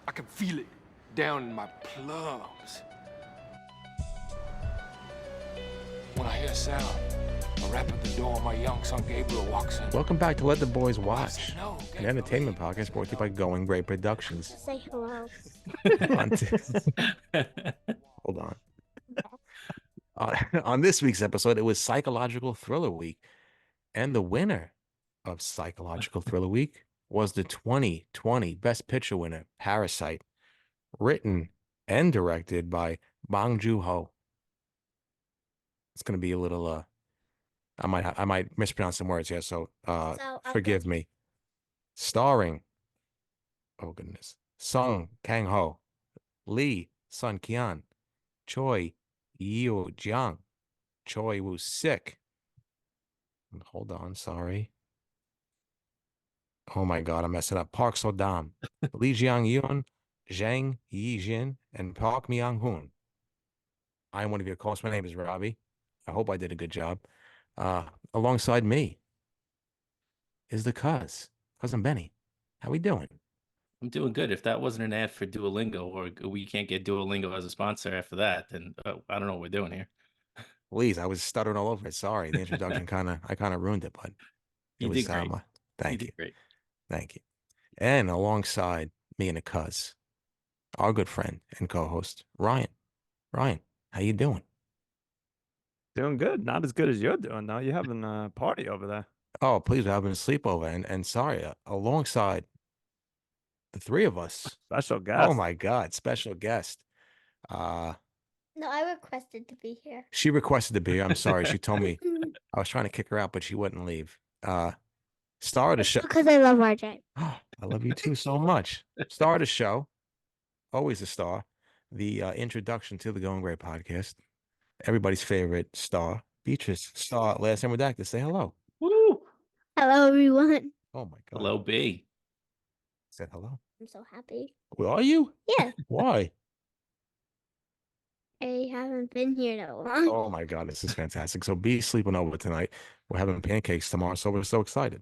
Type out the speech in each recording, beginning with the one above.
I can feel it down in my plums. When I hear a sound, a rap at the door, my young son Gabriel walks in. Welcome back to Let the Boys Watch, No, an entertainment podcast brought to you by Going Great Productions. Say hello. Hold on. On this week's episode, it was Psychological Thriller Week, and the winner of Psychological Thriller Week was the 2020 Best Picture winner, Parasite, written and directed by Bong Joon-ho. It's going to be a little I might mispronounce some words here, so forgive me. Starring, oh goodness, Kang-ho, Lee Sun-kyun, Choi, Yeo-jeong, Choi Woo-shik. Hold on, sorry. Oh my God, I'm messing up. Park So-dam, Lee Jang-eun, Jang, Hye-jin, and Park Myung-hoon. I'm one of your hosts. My name is Robbie. I hope I did a good job. Alongside me is the cousin Benny. How we doing? I'm doing good. If that wasn't an ad for Duolingo, or we can't get Duolingo as a sponsor after that, then I don't know what we're doing here. Please, I was stuttering all over it. Sorry, the introduction I kind of ruined it, but You did great. Thank you. Great. Thank you. And alongside me and the our good friend and co-host Ryan. Ryan, how you doing? Doing good. Not as good as you're doing, though. You're having a party over there. Oh, please, we're having a sleepover, and sorry, alongside the three of us. Special guest. Oh my God, special guest. No, I requested to be here. She requested to be here. I'm sorry. She told me I was trying to kick her out, but she wouldn't leave. Star of the show. Because I love RJ. I love you too so much. Star of the show. Always a star. The introduction to the Going Great podcast. Everybody's favorite star. Beatrice, star, last name redacted. Say hello. Woo! Hello, everyone. Oh my God. Hello, B. Said hello. I'm so happy. Well, are you? Yeah. Why? I haven't been here that long. Oh my God, this is fantastic. So B's sleeping over tonight. We're having pancakes tomorrow, so we're so excited.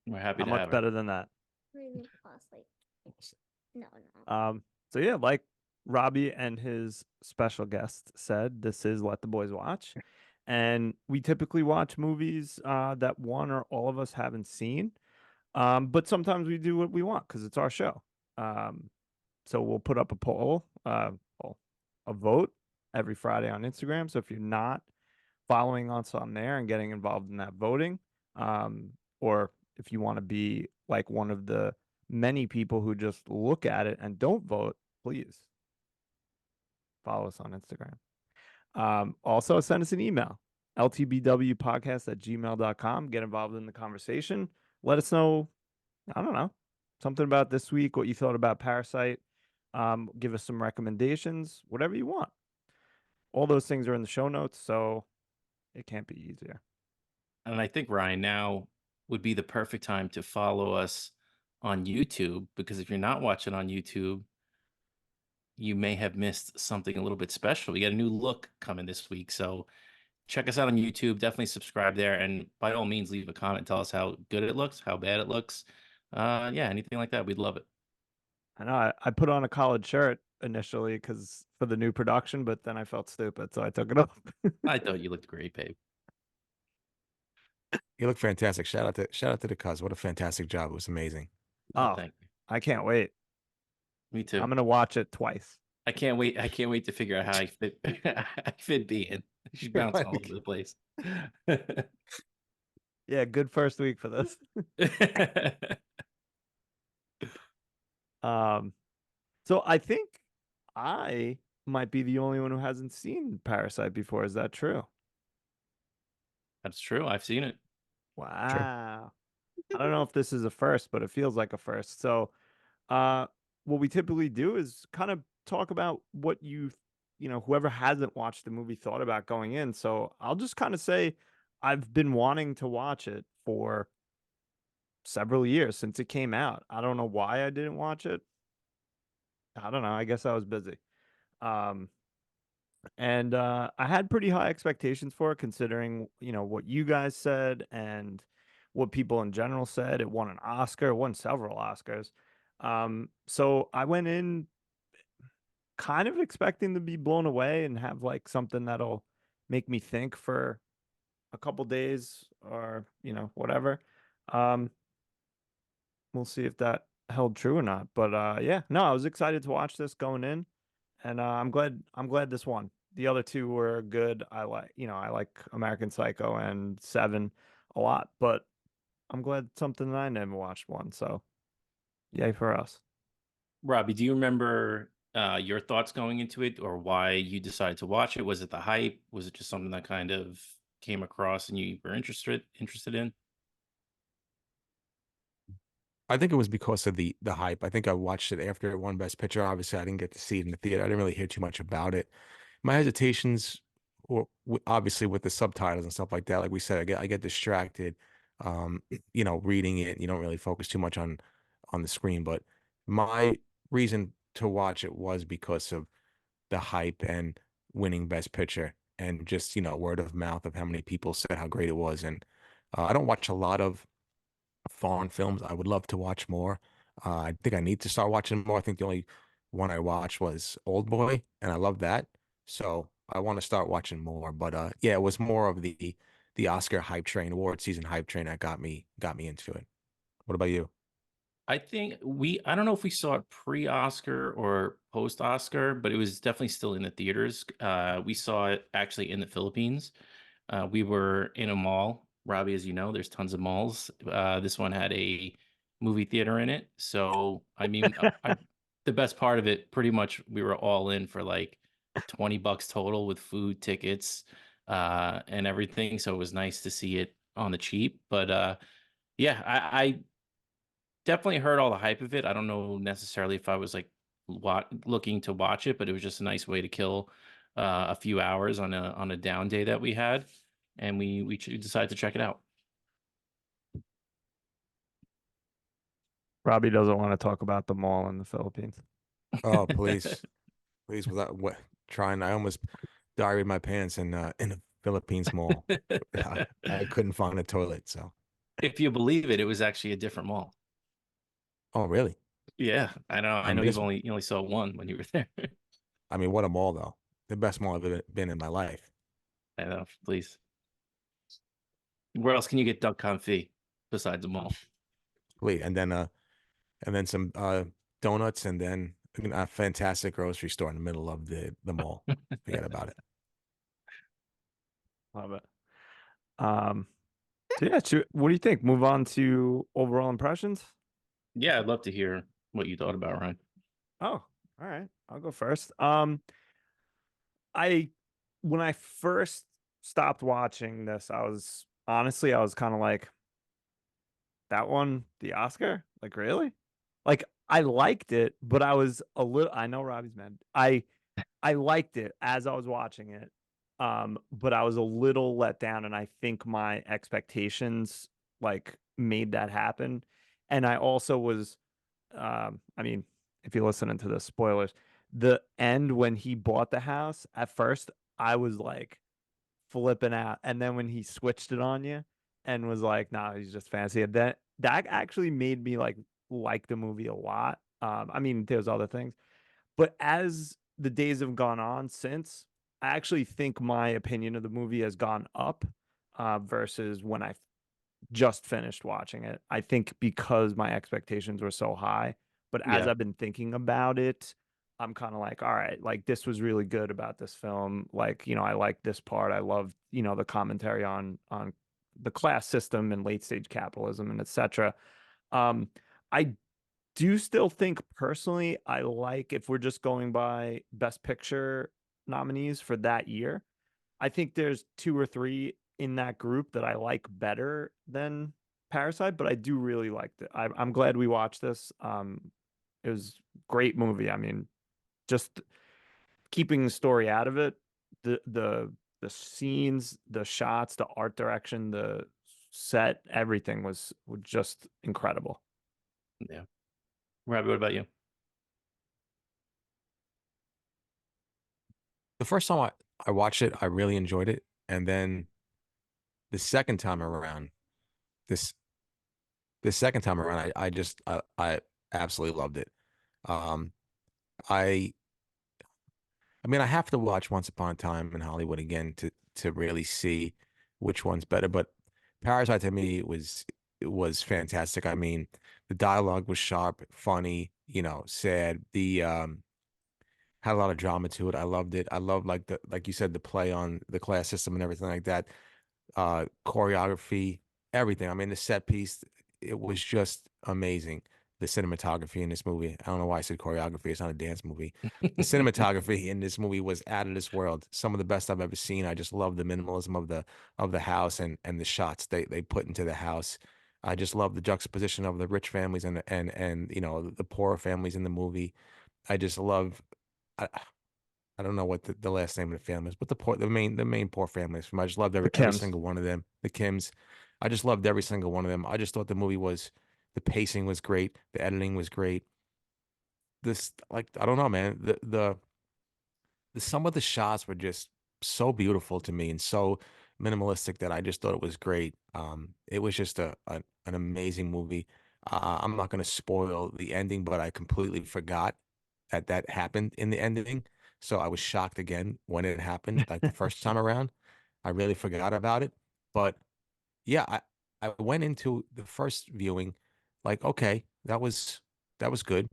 We're happy to much have her. better than that. No. So yeah, like Robbie and his special guest said, this is Let the Boys Watch. And we typically watch movies that one or all of us haven't seen. But sometimes we do what we want because it's our show. So we'll put up a poll, a vote every Friday on Instagram. So if you're not following us on there and getting involved in that voting, or if you want to be like one of the many people who just look at it and don't vote, please follow us on Instagram. Also, send us an email, ltbwpodcast@gmail.com. Get involved in the conversation. Let us know, I don't know, something about this week, what you thought about Parasite. Give us some recommendations, whatever you want. All those things are in the show notes, so it can't be easier. And I think, Ryan, now would be the perfect time to follow us on YouTube, because if you're not watching on YouTube, you may have missed something a little bit special. We got a new look coming this week, so check us out on YouTube. Definitely subscribe there, and by all means, leave a comment. Tell us how good it looks, how bad it looks. Yeah, anything like that, we'd love it. I know I put on a collared shirt initially because for the new production, but then I felt stupid, so I took it off. I thought you looked great, babe. You look fantastic. Shout out to the cuz. What a fantastic job. It was amazing. Oh, thank you. I can't wait. Me too. I'm gonna watch it twice. I can't wait to figure out how I fit I fit B in. She's bouncing all over the place. Yeah, good first week for this. So I think I might be the only one who hasn't seen Parasite before. Is that true? That's true. I've seen it. Wow. I don't know if this is a first, but it feels like a first. So, what we typically do is kind of talk about what whoever hasn't watched the movie thought about going in. So I'll just kind of say I've been wanting to watch it for several years since it came out. I don't know why I didn't watch it. I don't know. I guess I was busy. And I had pretty high expectations for it, considering, what you guys said and what people in general said. It won an Oscar, it won several Oscars. So I went in kind of expecting to be blown away and have like something that'll make me think for a couple days or, whatever. Um, we'll see if that held true or not. But yeah, no, I was excited to watch this going in, and I'm glad this one. The other two were good. I like American Psycho and Seven a lot, but I'm glad something that I never watched won. So yay for us. Robbie, do you remember your thoughts going into it, or why you decided to watch it? Was it the hype? Was it just something that kind of came across and you were interested in? I think it was because of the hype. I think I watched it after it won Best Picture. Obviously, I didn't get to see it in the theater. I didn't really hear too much about it. My hesitations were obviously with the subtitles and stuff like that. Like we said, I get distracted, um, reading it. You don't really focus too much on the screen. But my reason to watch it was because of the hype and winning Best Picture, and just word of mouth of how many people said how great it was. And I don't watch a lot of foreign films. I would love to watch more. I think I need to start watching more. I think the only one I watched was Old Boy, and I love that. So I want to start watching more. But yeah, it was more of the Oscar hype train, award season hype train that got me into it. What about you? I don't know if we saw it pre-Oscar or post-Oscar, but it was definitely still in the theaters. We saw it actually in the Philippines. We were in a mall. Robbie, as you know, there's tons of malls. This one had a movie theater in it. So, I mean, the best part of it, pretty much, we were all in for like $20 total with food, tickets, and everything. So it was nice to see it on the cheap. But yeah, I definitely heard all the hype of it. I don't know necessarily if I was like looking to watch it, but it was just a nice way to kill a few hours on a down day that we had, and we decided to check it out. Robbie doesn't want to talk about the mall in the Philippines. Oh, please, please, without what trying, I almost diarrheaed my pants in the Philippines mall. I couldn't find a toilet, so. If you believe it, it was actually a different mall. Oh, really? Yeah, I know. I I know mean, this. you only saw one when you were there. I mean, what a mall, though. The best mall I've ever been in my life. I know. Please, where else can you get duck confit besides the mall? Wait, and then some donuts, and then a fantastic grocery store in the middle of the mall. Forget about it. Love it. So yeah, what do you think? Move on to overall impressions? Yeah, I'd love to hear what you thought about Ryan. Oh, all right. I'll go first. I when I first stopped watching this, I was kind of like, that one, the Oscar? Like, really? Like, I liked it, but I know Robbie's mad. I liked it as I was watching it. But I was a little let down, and I think my expectations like made that happen. And I also was I mean, if you're listening to the spoilers, the end when he bought the house, at first I was like flipping out. And then when he switched it on you and was like, nah, he's just fancy, that actually made me like the movie a lot. I mean, there's other things, but as the days have gone on since, I actually think my opinion of the movie has gone up versus when I just finished watching it. I think because my expectations were so high, but as Yeah, I've been thinking about it, I'm kind of like, all right, like this was really good about this film. Like, I like this part. I love, the commentary on the class system and late stage capitalism and etc. I do still think personally, I like, if we're just going by Best Picture nominees for that year, I think there's two or three in that group that I like better than Parasite, but I do really like it. I'm glad we watched this. It was a great movie. I mean, just keeping the story out of it, the scenes, the shots, the art direction, the set, everything was just incredible. yeah. Robbie, what about you? The first time I watched it, I really enjoyed it, and then the second time around, this the second time around, I just Absolutely loved it. Um, I I mean, I have to watch Once Upon a Time in Hollywood again to really see which one's better. But Parasite to me it was fantastic. I mean, the dialogue was sharp, funny, sad. The had a lot of drama to it. I loved it. I loved like you said, the play on the class system and everything like that. Choreography, everything. I mean, the set piece, it was just amazing. The cinematography in this movie. I don't know why I said choreography. It's not a dance movie. The cinematography in this movie was out of this world. Some of the best I've ever seen. I just love the minimalism of the house and the shots they put into the house. I just love the juxtaposition of the rich families and the poor families in the movie. I just love. I don't know what the last name of the family is, but the main poor families from. I just loved The every Kims. single one of them. The Kims, I just loved every single one of them. I just thought the pacing was great, the editing was great. This like I don't know, man. The some of the shots were just so beautiful to me and so minimalistic that I just thought it was great. It was just an amazing movie. I'm not going to spoil the ending, but I completely forgot that happened in the ending. So I was shocked again when it happened, like the first time around. I really forgot about it. But yeah, I went into the first viewing like, okay, that was good.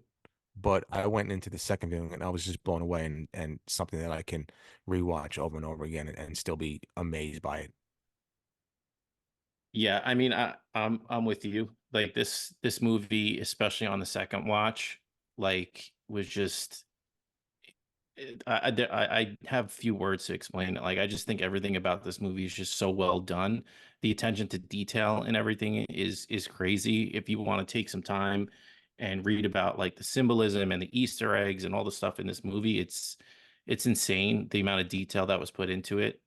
But I went into the second viewing and I was just blown away and something that I can rewatch over and over again and still be amazed by it. Yeah, I mean, I'm with you. Like this movie, especially on the second watch, like was just I have few words to explain it. Like I just think everything about this movie is just so well done. The attention to detail and everything is crazy. If you want to take some time and read about like the symbolism and the Easter eggs and all the stuff in this movie, it's insane the amount of detail that was put into it.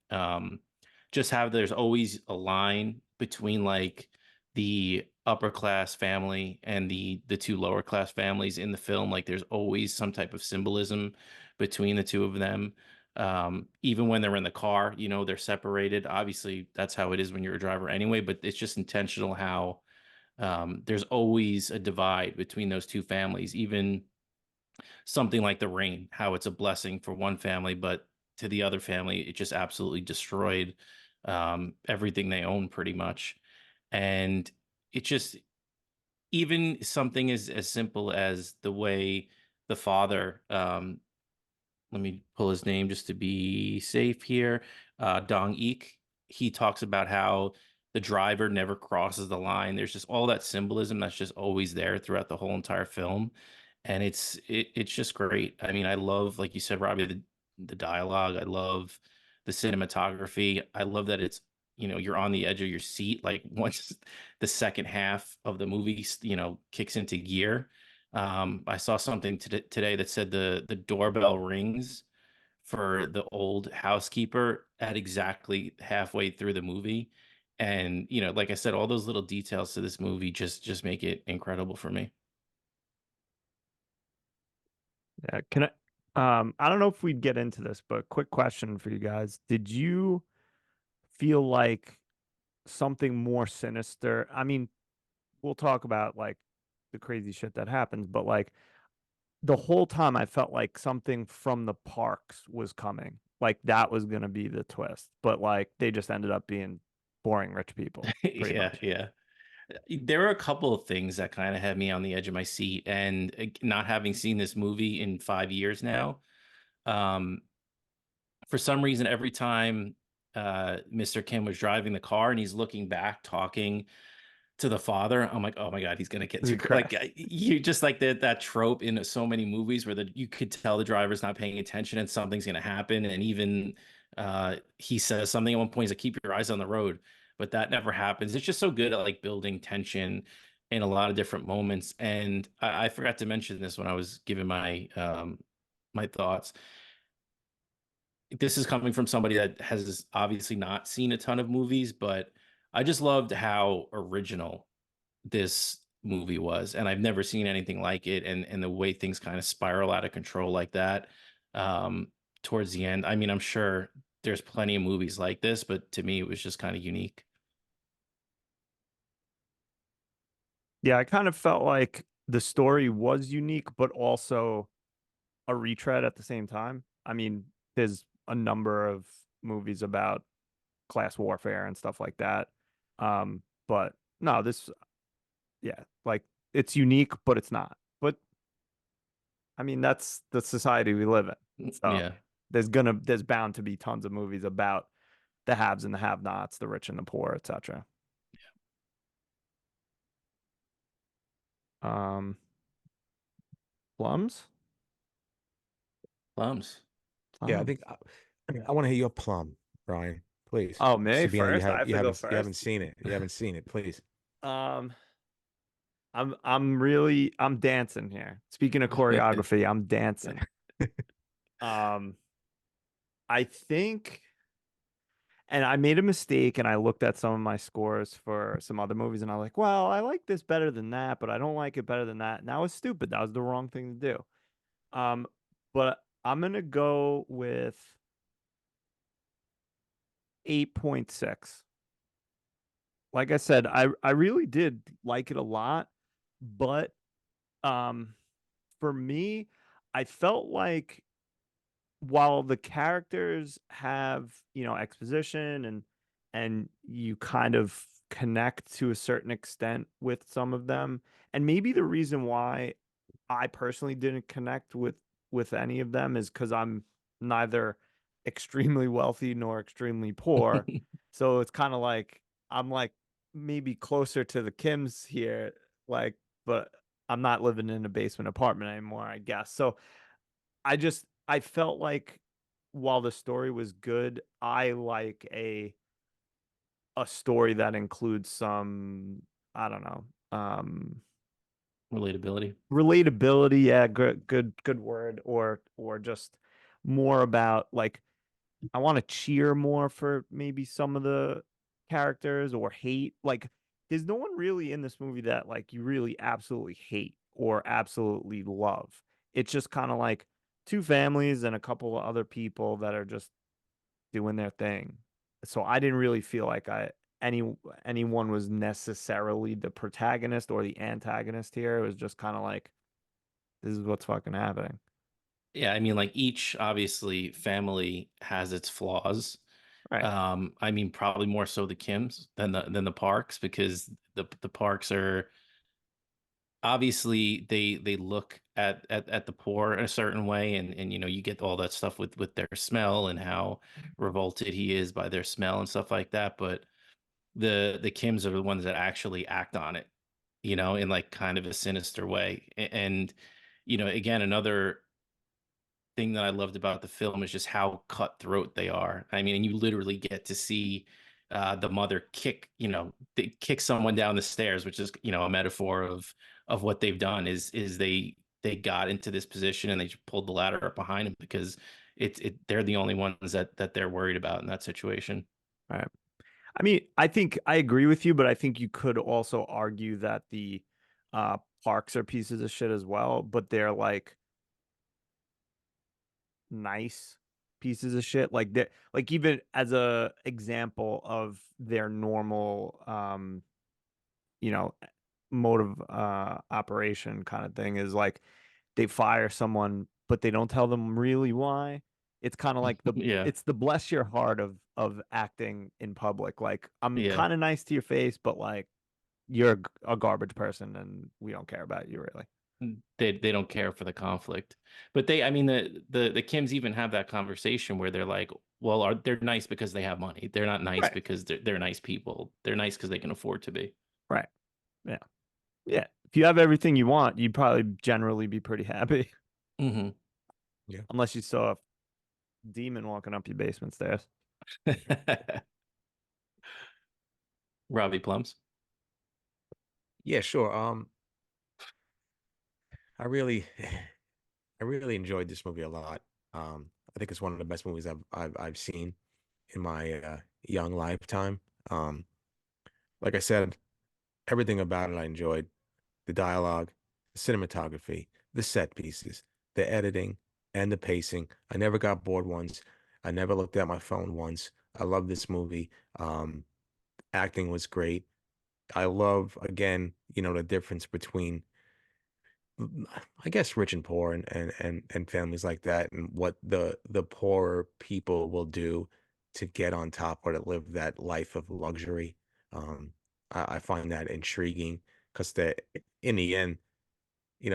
Just have there's always a line between like the upper class family and the two lower class families in the film. Like there's always some type of symbolism between the two of them. Even when they're in the car, they're separated. Obviously, that's how it is when you're a driver anyway, but it's just intentional how there's always a divide between those two families. Even something like the rain, how it's a blessing for one family, but to the other family, it just absolutely destroyed everything they own pretty much. And it just, even something as simple as the way the father, let me pull his name just to be safe here. Dong Eek. He talks about how the driver never crosses the line. There's just all that symbolism that's just always there throughout the whole entire film, and it's just great. I mean, I love, like you said, Robbie, the dialogue. I love the cinematography. I love that it's you're on the edge of your seat. Like once the second half of the movie kicks into gear. I saw something today that said the doorbell rings for the old housekeeper at exactly halfway through the movie. And, like I said, all those little details to this movie just make it incredible for me. Yeah, I don't know if we'd get into this, but quick question for you guys. Did you feel like something more sinister? I mean, we'll talk about like the crazy shit that happens, but like the whole time I felt like something from the parks was coming. Like that was gonna be the twist. But like they just ended up being boring rich people, pretty Yeah, much. yeah. There were a couple of things that kind of had me on the edge of my seat, and not having seen this movie in 5 years now, um, for some reason, every time Mr. Kim was driving the car and he's looking back, talking to the father, I'm like, oh my god, he's gonna get He too like crashed. you just like that trope in so many movies where you could tell the driver's not paying attention and something's gonna happen, and even he says something at one point, he's like, keep your eyes on the road, but that never happens. It's just so good at like building tension in a lot of different moments. And I forgot to mention this when I was giving my thoughts. This is coming from somebody that has obviously not seen a ton of movies, but I just loved how original this movie was, and I've never seen anything like it. And the way things kind of spiral out of control like that um, towards the end. I mean, I'm sure there's plenty of movies like this, but to me, it was just kind of unique. Yeah, I kind of felt like the story was unique, but also a retread at the same time. I mean, there's a number of movies about class warfare and stuff like that. But no, this, yeah, like it's unique, but it's not. But I mean, that's the society we live in. So Yeah. there's bound to be tons of movies about the haves and the have-nots, the rich and the poor, etc. Plums? Plums. Yeah, I Plums. think I want to hear your plum, Brian. Please. Oh, me Sabina, first? I have to go you haven't first. seen it. You haven't seen it, please. Um, I'm dancing here. Speaking of choreography, I'm dancing. Um, I think, and I made a mistake and I looked at some of my scores for some other movies and I'm like, well, I like this better than that, but I don't like it better than that. And that was stupid. That was the wrong thing to do. But I'm gonna go with 8.6. Like I said, I really did like it a lot, but um for me, I felt like while the characters have, exposition and you kind of connect to a certain extent with some of them, and maybe the reason why I personally didn't connect with any of them is because I'm neither extremely wealthy nor extremely poor. So it's kind of like I'm like maybe closer to the Kims here, like, but I'm not living in a basement apartment anymore, I guess. So I felt like while the story was good, I like a story that includes some, I don't know, Relatability. relatability. Yeah, good word. Or just more about like I want to cheer more for maybe some of the characters or hate. Like there's no one really in this movie that like you really absolutely hate or absolutely love. It's just kind of like two families and a couple of other people that are just doing their thing. So I didn't really feel like any anyone was necessarily the protagonist or the antagonist here. It was just kind of like this is what's fucking happening. Yeah, I mean, like each obviously family has its flaws. Right. I mean, probably more so the Kims than the Parks because the Parks are obviously they look at the poor in a certain way, and you get all that stuff with their smell and how revolted he is by their smell and stuff like that. But the Kims are the ones that actually act on it, in like kind of a sinister way. And again, another thing that I loved about the film is just how cutthroat they are. I mean, and you literally get to see the mother they kick someone down the stairs, which is a metaphor of what they've done. Is they got into this position and they just pulled the ladder up behind them because they're the only ones that they're worried about in that situation. Right. I mean, I think I agree with you, but I think you could also argue that the parks are pieces of shit as well, but they're like nice pieces of shit. Like they like even as a example of their normal you know, mode of operation kind of thing is like they fire someone, but they don't tell them really why. It's kind of like Yeah, it's the bless your heart of acting in public. Like I'm yeah. kind of nice to your face, but like you're a garbage person and we don't care about you really. They don't care for the conflict, but I mean the Kims even have that conversation where they're like, well, they're nice because they have money. They're not nice Right. because they're nice people. They're nice because they can afford to be. Right. Yeah. Yeah. If you have everything you want, you'd probably generally be pretty happy. Hmm. Yeah. Unless you saw a demon walking up your basement stairs. Robbie Plums. Yeah, sure. I really I really enjoyed this movie a lot. I think it's one of the best movies I've seen in my young lifetime. Like I said, everything about it I enjoyed. The dialogue, the cinematography, the set pieces, the editing, and the pacing. I never got bored once. I never looked at my phone once. I love this movie. Acting was great. I love again, the difference between I guess rich and poor and families like that, and what the poorer people will do to get on top or to live that life of luxury. I find that intriguing because they, in the end,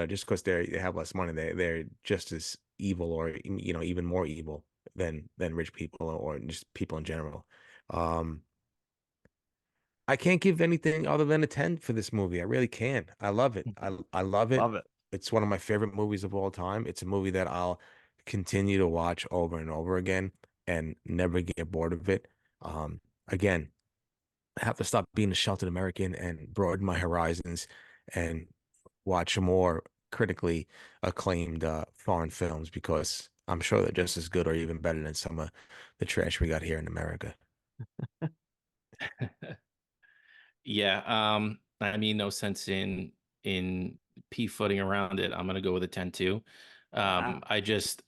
just because they have less money, they're just as evil, or even more evil than rich people or just people in general. Um, I can't give anything other than a 10 for this movie. I really can't. I love it. I love it. Love it. It's one of my favorite movies of all time. It's a movie that I'll continue to watch over and over again and never get bored of it. Again, I have to stop being a sheltered American and broaden my horizons and watch more critically acclaimed foreign films, because I'm sure they're just as good or even better than some of the trash we got here in America. Yeah, I mean, no sense in footing around it. I'm gonna go with a 10 too. Wow. I just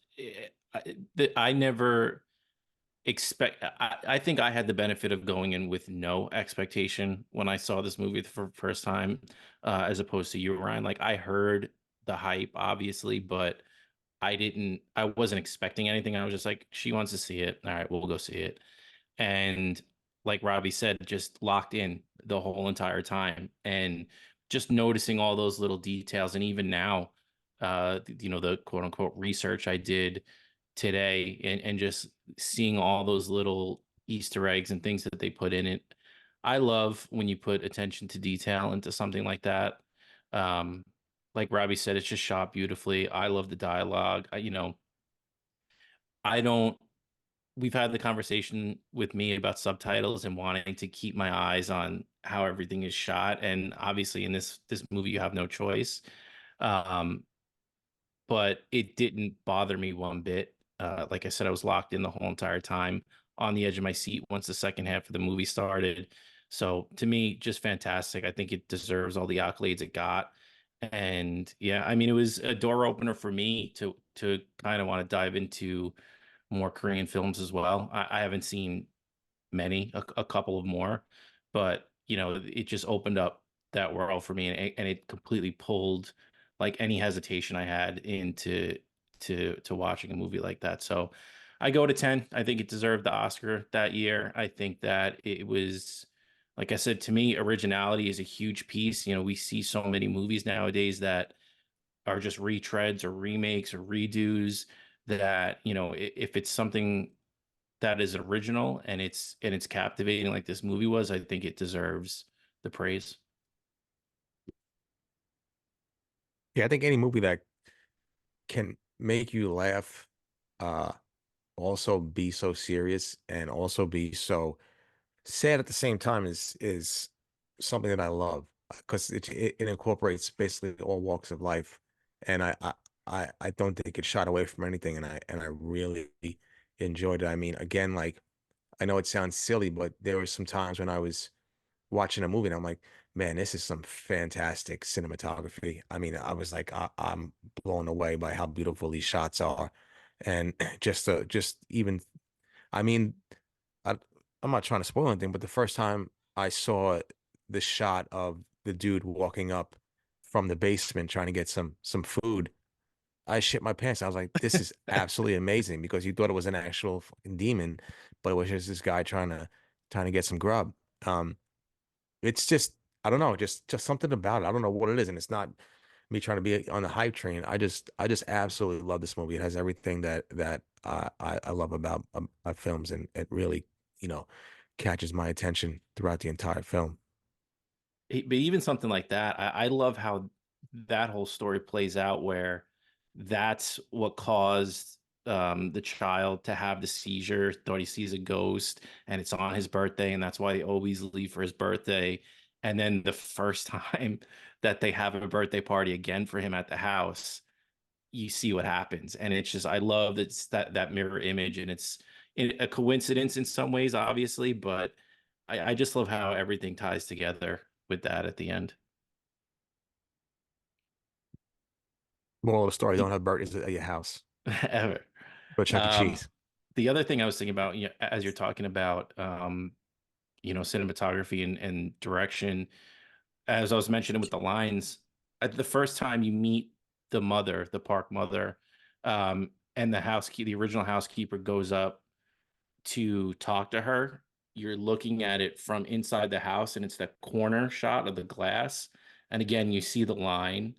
I never expect. I think I had the benefit of going in with no expectation when I saw this movie for the first time, as opposed to you, Ryan. Like, I heard the hype, obviously, but I wasn't expecting anything. I was just like, she wants to see it. All right, we'll go see it. And like Robbie said, just locked in the whole entire time, and just noticing all those little details. And even now, the quote unquote research I did today, and just seeing all those little Easter eggs and things that they put in it. I love when you put attention to detail into something like that. Um, like Robbie said, it's just shot beautifully. I love the dialogue. I don't we've had the conversation with me about subtitles and wanting to keep my eyes on how everything is shot, and obviously in this movie you have no choice. um but it didn't bother me one bit. Like I said, I was locked in the whole entire time, on the edge of my seat once the second half of the movie started. So to me, just fantastic. I think it deserves all the accolades it got. And yeah, I mean, it was a door opener for me to kind of want to dive into more Korean films as well. I haven't seen many, a couple of more, but it just opened up that world for me, and it completely pulled like any hesitation I had into to watching a movie like that. So I go to 10. I think it deserved the Oscar that year. I think that it was, like I said, to me, originality is a huge piece. We see so many movies nowadays that are just retreads or remakes or redos, that if it's something that is original and it's captivating like this movie was, I think it deserves the praise. Yeah, I think any movie that can make you laugh, uh, also be so serious and also be so sad at the same time is something that I love, because it incorporates basically all walks of life, and I don't think it shot away from anything, and I really enjoyed it. I mean, again, like, I know it sounds silly, but there were some times when I was watching a movie and I'm like, man, this is some fantastic cinematography. I mean, I was like, I'm blown away by how beautiful these shots are, and just even, I mean, I, I'm not trying to spoil anything, but the first time I saw the shot of the dude walking up from the basement trying to get some food, I shit my pants. I was like, this is absolutely amazing, because you thought it was an actual fucking demon, but it was just this guy trying to get some grub. Um, it's just, I don't know, just something about it. I don't know what it is, and it's not me trying to be on the hype train. I just absolutely love this movie. It has everything that I love about films, and it really, you know, catches my attention throughout the entire film. But even something like that, I love how that whole story plays out, where that's what caused the child to have the seizure, thought he sees a ghost, and it's on his birthday, and that's why they always leave for his birthday. And then the first time that they have a birthday party again for him at the house, you see what happens. And it's just, I love that mirror image, and it's a coincidence in some ways, obviously, but I just love how everything ties together with that at the end. Moral of the story: don't have birthdays at your house. Ever. Go Chuck E. Um, Cheese. the other thing I was thinking about, as you're talking about, cinematography and direction, as I was mentioning with the lines, at the first time you meet the mother, the park mother, and the original housekeeper goes up to talk to her, you're looking at it from inside the house and it's the corner shot of the glass. And again, you see the line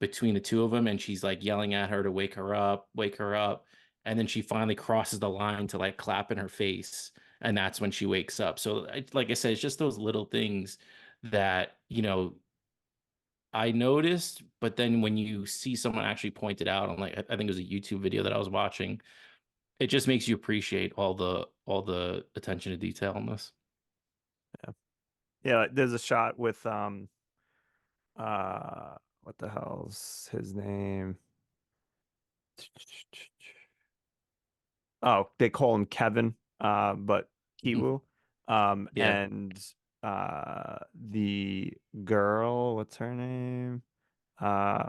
between the two of them, and she's like yelling at her to wake her up, wake her up. And then she finally crosses the line to like clap in her face. And that's when she wakes up. So, like I said, it's just those little things that, I noticed, but then when you see someone actually point it out on like I think it was a YouTube video that I was watching, it just makes you appreciate all the attention to detail in this. Yeah, there's a shot with what the hell's his name? Oh, they call him Kevin, but Kiwoo. Yeah, And the girl, what's her name? Uh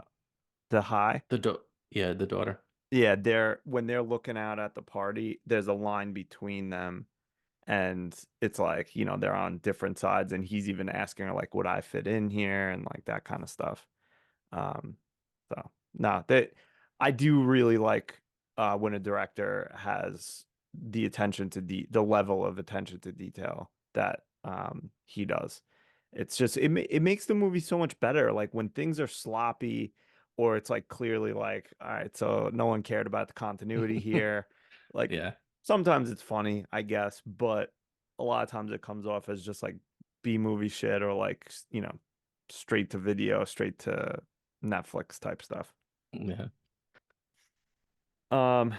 the high. the daughter. Yeah, when they're looking out at the party, there's a line between them, and it's like, they're on different sides, and he's even asking her like, would I fit in here, and like that kind of stuff. Um, so no, I do really like when a director has the attention to the level of attention to detail that he does. It's just it makes the movie so much better. Like when things are sloppy, or it's like clearly like, all right, so no one cared about the continuity here. Like Yeah, sometimes it's funny, I guess, but a lot of times it comes off as just like B movie shit, or like, straight to video, straight to Netflix type stuff. yeah. Um,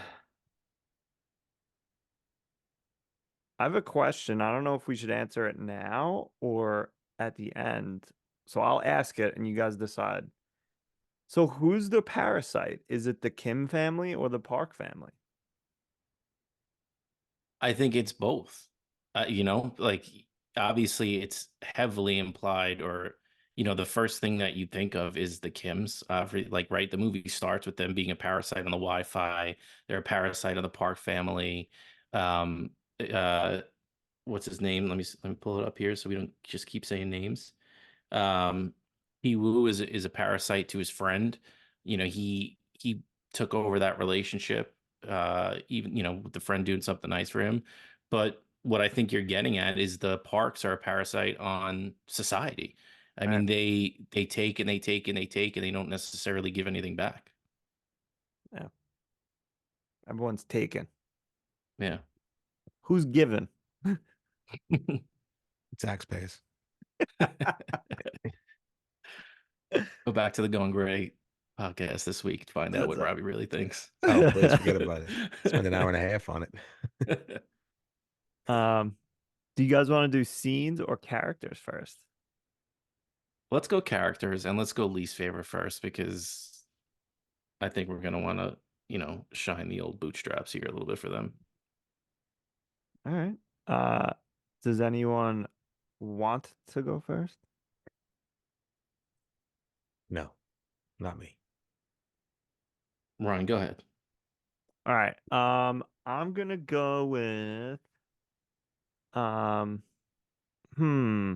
I have a question. I don't know if we should answer it now or at the end. So I'll ask it and you guys decide. So who's the parasite? Is it the Kim family or the Park family? I think it's both. Like obviously it's heavily implied, or the first thing that you think of is the Kims. Like, right, the movie starts with them being a parasite on the Wi-Fi. They're a parasite on the Park family. Um, uh, what's his name? Let me pull it up here so we don't just keep saying names. Um, Woo is a parasite to his friend. He took over that relationship, even with the friend doing something nice for him. But what I think you're getting at is the parks are a parasite on society. I All right. mean, they take and they take and they take, and they don't necessarily give anything back. Yeah. Everyone's taken. Yeah. Who's given? Taxpayers. Go back to the Going Gray podcast this week to find out That's what Robbie really thinks. Oh, please forget about it. Spend an hour and a half on it. Do you guys want to do scenes or characters first? Let's go characters, and let's go least favorite first, because I think we're gonna want to, shine the old bootstraps here a little bit for them. All right. Uh, does anyone want to go first? No, not me. Ryan, go ahead. All right. I'm gonna go with um hmm.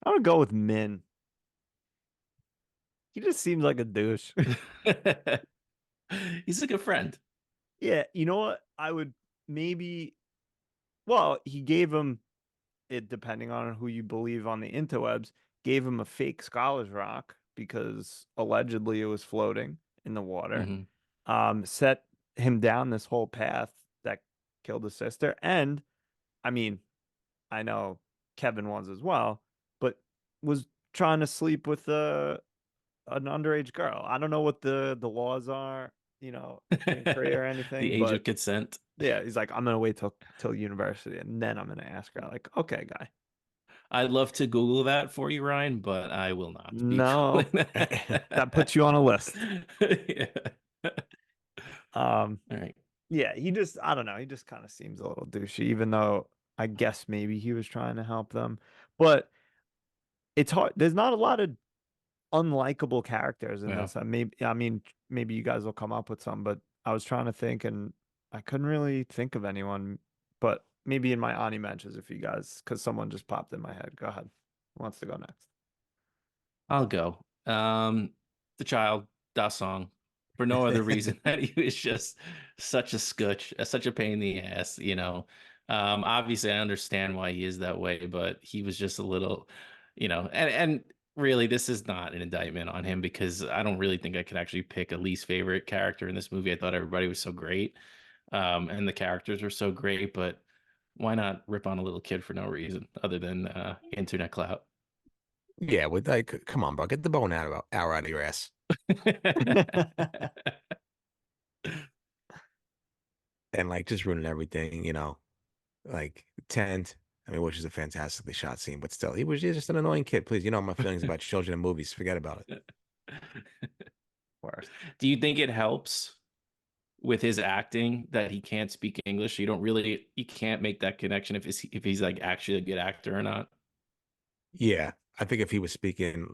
I'm gonna go with Min. He just seems like a douche. He's a good friend. Yeah, you know what? I would maybe, well, he gave him it, depending on who you believe on the interwebs, gave him a fake Scholar's Rock because allegedly it was floating in the water. Hmm. Set him down this whole path that killed his sister. And I mean, I know Kevin was as well, but was trying to sleep with an underage girl. I don't know what the laws are, in Korea or The anything, age but of consent. yeah, he's like, I'm gonna wait till university and then I'm gonna ask her. Like, okay, guy. I'd love to Google that for you, Ryan, but I will not be No, Googling that. that puts you on a list. Yeah. Um, All right. yeah, I don't know, he just kind of seems a little douchey, even though I guess maybe he was trying to help them. But it's hard. There's not a lot of unlikable characters in Yeah. this. Maybe you guys will come up with some, but I was trying to think and I couldn't really think of anyone. But maybe in my Ani mentions, if you guys, because someone just popped in my head. Go ahead. Who wants to go next? I'll go. The child, Da Song, for no other reason that he was just such a scutch, such a pain in the ass, you know. Obviously I understand why he is that way, but he was just a little, you know, and really this is not an indictment on him because I don't really think I could actually pick a least favorite character in this movie. I thought everybody was so great. And the characters were so great, but why not rip on a little kid for no reason other than internet clout? Yeah, with like, come on, bro, get the bone arrow out of your ass. And like just ruining everything, you know. Like Tent, I mean, which is a fantastically shot scene, but still, he's just an annoying kid. Please, you know my feelings about children in movies. Forget about it. Worst. Do you think it helps with his acting that he can't speak English? You can't make that connection if he's like actually a good actor or not. Yeah, I think if he was speaking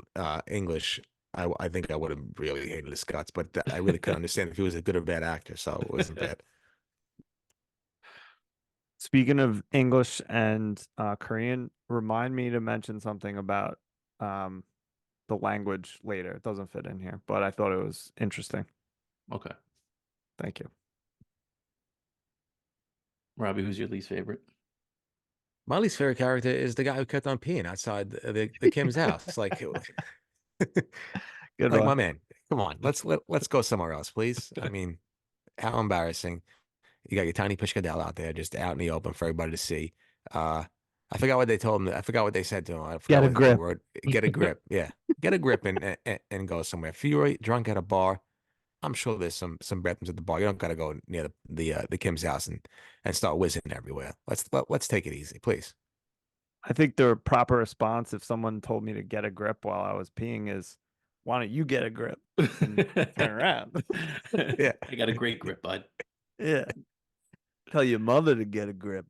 English, I think I would have really hated his guts. But I really couldn't understand if he was a good or bad actor, so it wasn't bad. Speaking of English and Korean, remind me to mention something about um, the language later. It doesn't fit in here, but I thought it was interesting. Okay. Thank you. Robbie, who's your least favorite? My least favorite character is the guy who kept on peeing outside the Kim's house. Like, Good like my one. man, come on, let's go somewhere else, please. I mean, how embarrassing. You got your tiny Pishkadell out there just out in the open for everybody to see. Uh, I forgot what they told him. I forgot what they said to him. I Get forgot a what the grip. word. Get a grip. Yeah, get a grip and go somewhere. If you're drunk at a bar, I'm sure there's some bathrooms at the bar. You don't got to go near the Kim's house and start whizzing everywhere. Let's take it easy, please. I think the proper response if someone told me to get a grip while I was peeing is, why don't you get a grip and turn around? Yeah. I got a great grip, bud. Yeah. Tell your mother to get a grip.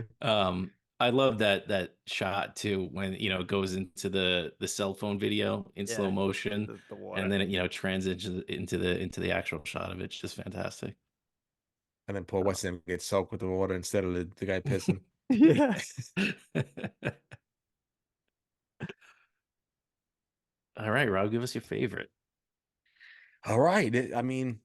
I love that shot too when it goes into the cell phone video in slow Yeah. motion The water. and then it transitions into the actual shot of it. It's just fantastic. And then poor Weston gets soaked with the water instead of the guy pissing. Yeah. All right, Rob, give us your favorite. All right. I mean,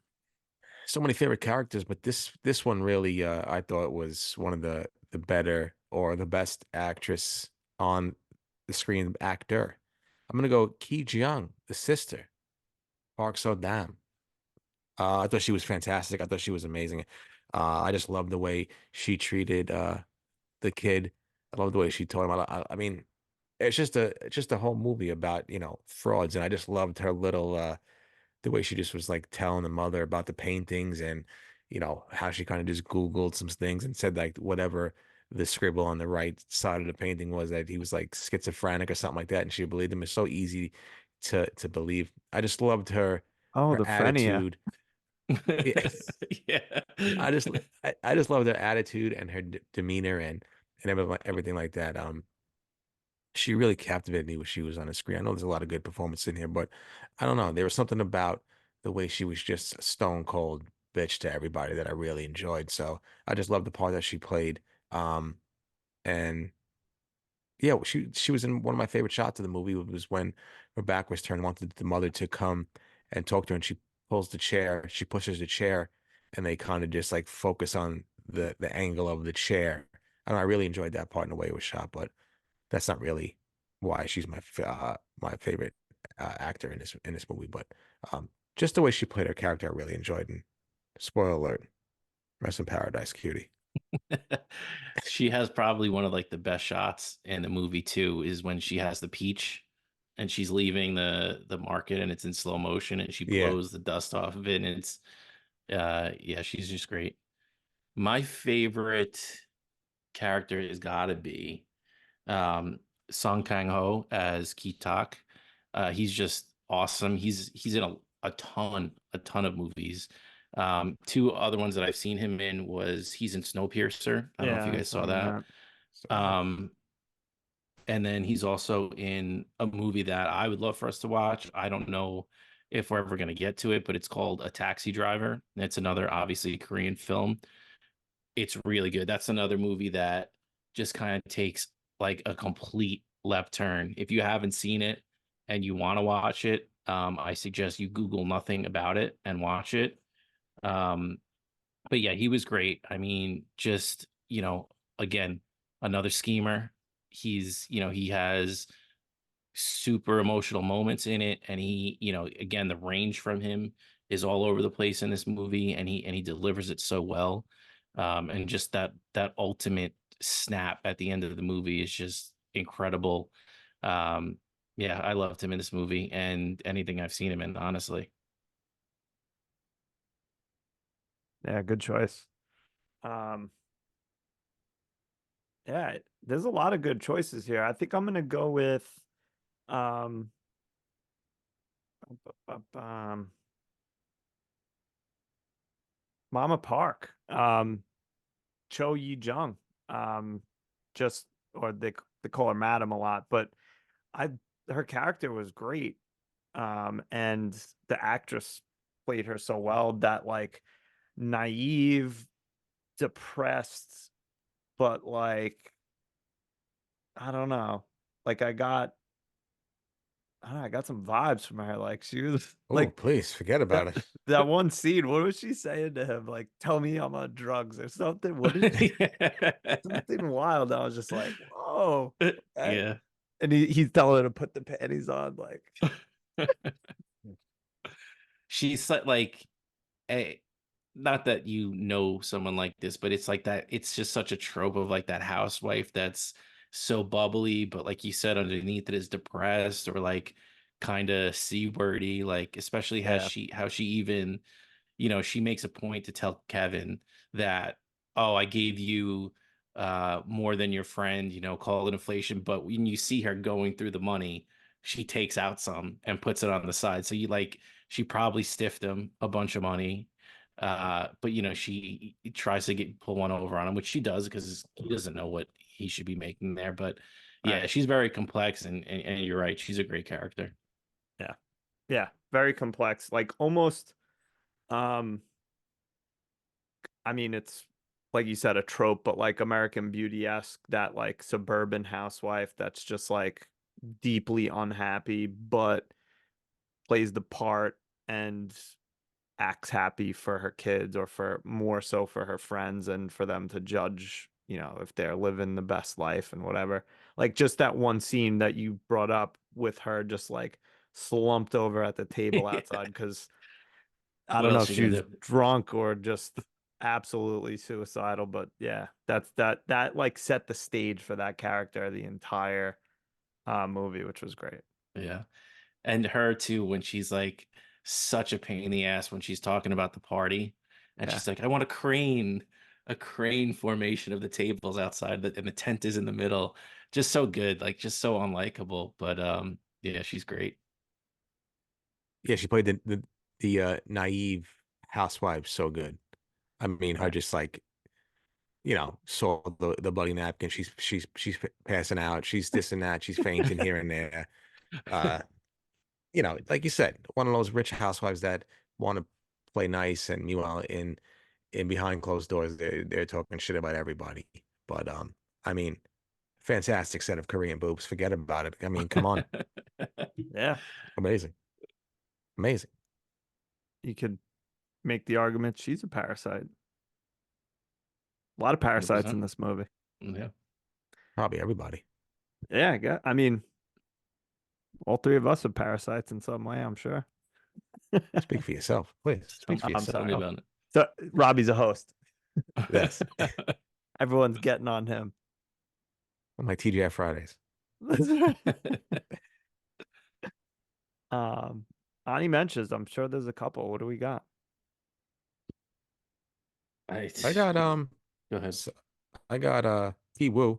so many favorite characters, but this one really I thought was one of the better or the best actress on the screen actor. I'm gonna go Ki Jeong, the sister, Park So Dam. I thought she was fantastic. I thought she was amazing. I just love the way she treated the kid. I love the way she told him. I mean, it's just a whole movie about frauds, and I just loved her little the way she just was like telling the mother about the paintings and how she kind of just Googled some things and said like whatever the scribble on the right side of the painting was that he was like schizophrenic or something like that, and she believed him. It's so easy to believe. I just loved her Oh, her the frenia. attitude. Yeah. Yeah. I just loved her attitude and her demeanor and everything like that. She really captivated me when she was on the screen. I know there's a lot of good performances in here, but I don't know. There was something about the way she was just a stone cold bitch to everybody that I really enjoyed. So I just loved the part that she played. And yeah, she was in one of my favorite shots of the movie was when her back was turned, wanted the mother to come and talk to her, and she pushes the chair, and they kind of just like focus on the angle of the chair. And I really enjoyed that part in the way it was shot, but that's not really why she's my favorite actor in this movie. But just the way she played her character, I really enjoyed. And spoiler alert, rest in paradise, cutie. She has probably one of like the best shots in the movie too, is when she has the peach and she's leaving the market and it's in slow motion and she Yeah, blows the dust off of it and it's yeah, she's just great. My favorite character has got to be um Kang-ho as Ki-tak. He's just awesome. He's in a ton of movies. Two other ones that I've seen him in was he's in Snowpiercer. I don't know if you Yeah, I guys saw saw that. that. so Um, and then he's also in a movie that I would love for us to watch. I don't know if we're ever going to get to it, but it's called A Taxi Driver. It's another obviously Korean film. It's really good. That's another movie that just kind of takes like a complete left turn. If you haven't seen it and you want to watch it, I suggest you Google nothing about it and watch it. Um, but yeah, he was great. I mean, just, again, another schemer. He has super emotional moments in it, and again, the range from him is all over the place in this movie, and he delivers it so well. And just that ultimate snap at the end of the movie is just incredible. um yeah, I loved him in this movie and anything I've seen him in, honestly. Yeah, good choice. Yeah, there's a lot of good choices here. I think I'm gonna go with um, um Mama Park. Cho Yi-jung. Um, just or they call her Madam a lot, but I her character was great. And the actress played her so well, that like naive, depressed, but like I don't know. Like I got some vibes from her. Like she was Oh, like please forget that about it. that one scene. What was she saying to him? Like, tell me I'm on drugs or something. What is something wild? I was just like, whoa. Okay. Yeah. And he's telling her to put the panties on. Like, She's like, a not that someone like this, but it's like that. It's just such a trope of like that housewife that's so bubbly, but like you said, underneath it is depressed or like kind of c-wordy. Like, especially yeah, how she even, she makes a point to tell Kevin that, oh, I gave you more than your friend, call it inflation. But when you see her going through the money, she takes out some and puts it on the side. So she probably stiffed him a bunch of money. But she tries to pull one over on him, which she does because he doesn't know what he should be making there. But yeah, right. she's very complex, and you're right, she's a great character. Yeah. Yeah. Very complex. Like almost um I mean, it's like you said, a trope, but like American Beauty-esque, that like suburban housewife that's just like deeply unhappy, but plays the part and acts happy for her kids, or for more so for her friends, and for them to judge, if they're living the best life and whatever. Like just that one scene that you brought up with her just like slumped over at the table outside because I What don't know else if you she gonna was do? drunk or just absolutely suicidal, but yeah, that like set the stage for that character the entire movie, which was great. Yeah. And her too, when she's like such a pain in the ass when she's talking about the party, and Yeah. she's like, I want a crane formation of the tables outside, and the tent is in the middle. Just so good, like just so unlikable. But yeah, she's great. Yeah, she played the naive housewife so good. I mean, her Right. just like, saw the bloody napkin. She's passing out. She's this and that. She's fainting here and there. Uh, like you said, one of those rich housewives that want to play nice, and meanwhile in behind closed doors, they're talking shit about everybody. But I mean, fantastic set of Korean boobs. Forget about it. I mean, come on, Yeah. amazing, amazing. You could make the argument she's a parasite. A lot of parasites 100%. in this movie. Yeah. Probably everybody. Yeah, I mean, all three of us are parasites in some way, I'm sure. Speak for yourself, please. Speak for I'm yourself. Tell me sorry. about So Robbie's a host. Yes. it. Everyone's getting on him. On my TGI Fridays. That's right. Ani mentions, I'm sure there's a couple. What do we got? I got Go ahead. s- I got Woo.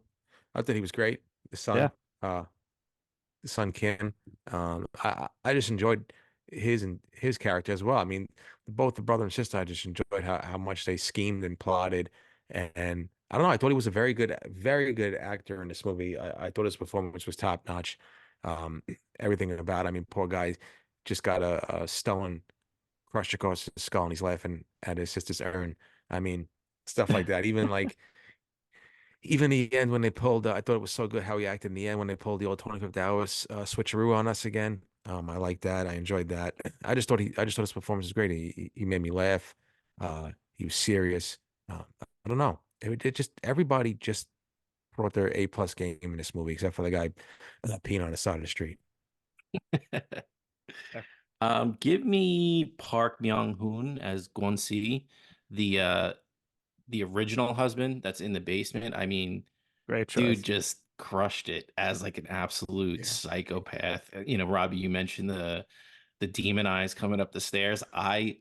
I thought he was great. The Yeah. son, uh Sun-kyun. I just enjoyed his character as well. I mean, both the brother and sister, I just enjoyed how much they schemed and plotted. And I don't know, I thought he was a very good actor in this movie. I thought his performance was top notch. Um, everything about, I mean, poor guy just got a stone crushed across his skull, and he's laughing at his sister's urn. I mean, stuff like that. Even like even the end when they pulled, I thought it was so good how he acted in the end when they pulled the old 25th hour switcheroo on us again. I like that. I enjoyed that. I just thought his performance was great. He made me laugh. He was serious. I don't know. It just everybody just brought their A+ game in this movie, except for the guy peeing on the side of the street. Give me Park Myung-hoon as Gwon-si, the original husband that's in the basement. I mean, Great dude choice. just crushed it as like an absolute Yeah. psychopath. You know, Robbie, you mentioned the demon eyes coming up the stairs. I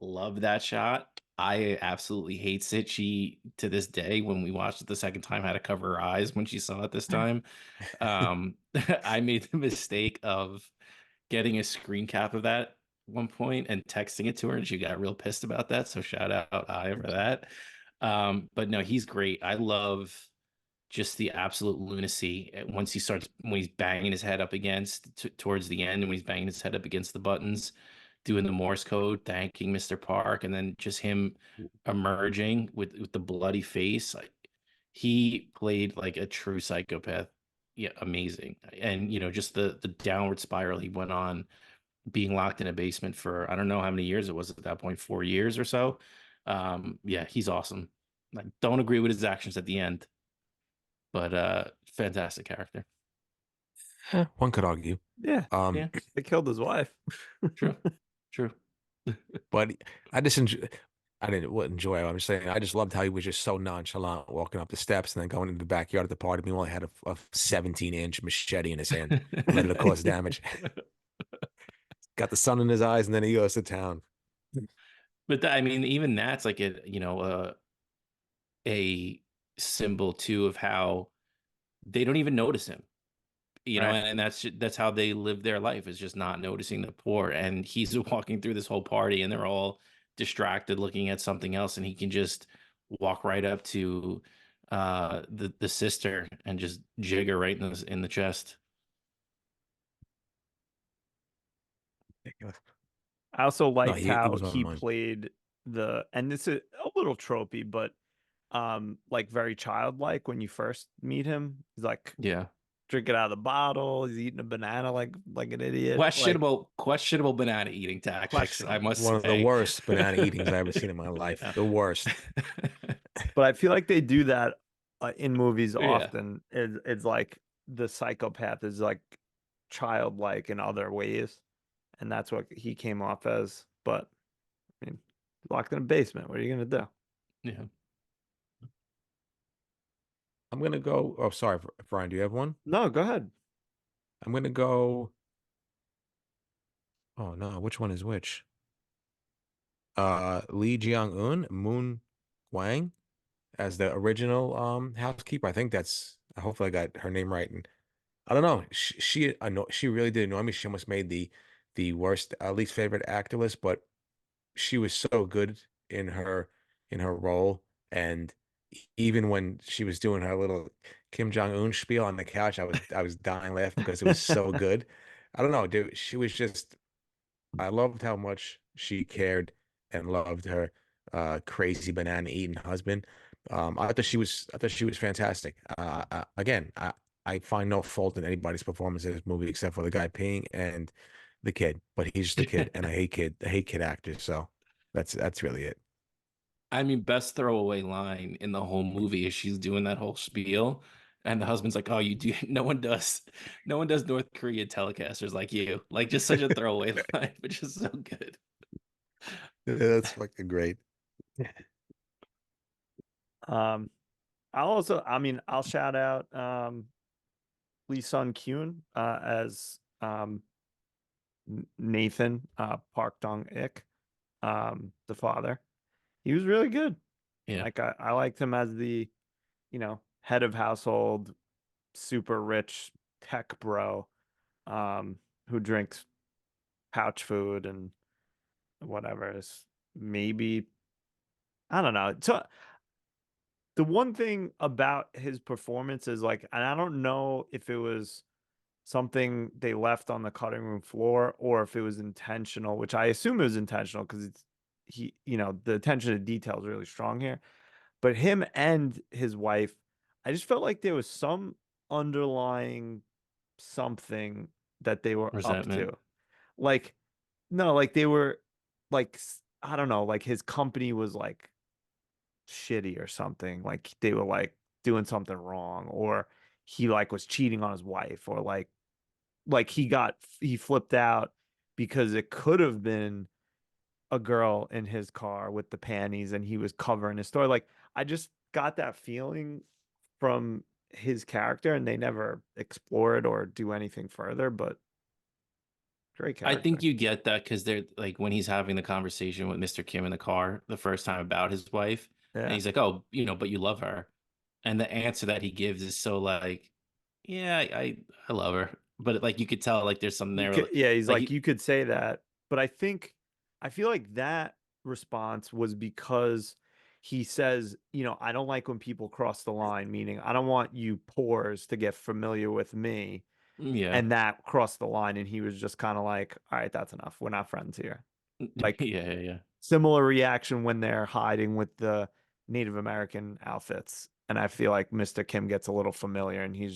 love that shot. I absolutely hates it. She, to this day, when we watched it the second time, had to cover her eyes when she saw it this time. I made the mistake of getting a screen cap of that one point and texting it to her, and she got real pissed about that. So shout out I for that. But no, he's great. I love just the absolute lunacy once he starts when he's banging his head up against towards the end, and when he's banging his head up against the buttons, doing the Morse code, thanking Mr. Park, and then just him emerging with the bloody face. He played like a true psychopath. Yeah, amazing. And you know, just the downward spiral he went on, being locked in a basement for I don't know how many years it was at that point, 4 years or so. Yeah, he's awesome. I don't agree with his actions at the end, but fantastic character. One could argue. Yeah, Yeah, they killed his wife. true. True. But I just enjoy. I didn't what enjoy. I'm just saying. I just loved how he was just so nonchalant, walking up the steps and then going into the backyard of the party. He only had a 17-inch machete in his hand, ready to cause damage. Got the sun in his eyes, and then he goes to town. But I mean, even that's like a symbol too of how they don't even notice him. You know, Right. and that's how they live their life, is just not noticing the poor. And he's walking through this whole party, and they're all distracted looking at something else, and he can just walk right up to the sister and just jig her right in the chest. Ridiculous. I also No, liked he how was on he mine. played and this is a little tropey, but like very childlike when you first meet him. He's like Yeah. drinking out of the bottle, he's eating a banana like an idiot. Like Questionable banana eating tactics, I questionable. must One of the say. worst banana eatings I ever seen in my life. Yeah. The worst. But I feel like they do that in movies Yeah. often. It's like the psychopath is like childlike in other ways, and that's what he came off as. But I mean, locked in a basement. What are you gonna do? Yeah. I'm gonna go. Oh, sorry, Brian. Do you have one? No, go ahead. I'm gonna go. Oh no, which one is which? Lee Jung-eun, Moon Wang as the original housekeeper. I think that's. Hopefully, I got her name right. And I don't know. She really did annoy me. She almost made the worst, least favorite actor list, but she was so good in her role. And even when she was doing her little Kim Jong-un spiel on the couch, I was dying laughing because it was so good. I don't know, dude. She was just I loved how much she cared and loved her crazy banana eating husband. I thought she was fantastic. Again, I find no fault in anybody's performance in this movie except for the guy peeing and the kid. But he's just a kid, and I hate kid actors. So that's really it. I mean, best throwaway line in the whole movie is she's doing that whole spiel, and the husband's like, "Oh, you do? No one does North Korean telecasters like you." Like, just such a throwaway line, but just so good. That's fucking great. Um, I'll shout out Lee Sun-kyun as Nathan Park Dong-ik, the father. He was really good. Yeah. Like I liked him as the, head of household, super rich tech bro, who drinks pouch food and whatever. Is maybe I don't know. So the one thing about his performance is like, and I don't know if it was something they left on the cutting room floor or if it was intentional, which I assume it was intentional because the attention to detail is really strong here. But him and his wife I just felt like there was some underlying something that they were up Resentment. to. Like, no, like they were like I don't know, like his company was like shitty or something. Like they were like doing something wrong, or he like was cheating on his wife, or like he flipped out because it could have been a girl in his car with the panties and he was covering his story. Like I just got that feeling from his character, and they never explore it or do anything further, but great I think character. you get that because they're like when he's having the conversation with Mr. Kim in the car the first time about his wife, and Yeah. he's like, "Oh, but you love her," and the answer that he gives is so like, "Yeah, I love her," but like you could tell like there's something there, Yeah, he's like like, you could say that, but I feel like that response was because he says, I don't like when people cross the line, meaning I don't want you pores to get familiar with me. yeah, And that crossed the line, and he was just kind of like, all right, that's enough. We're not friends here. Like yeah. similar reaction when they're hiding with the Native American outfits. And I feel like Mr. Kim gets a little familiar, and he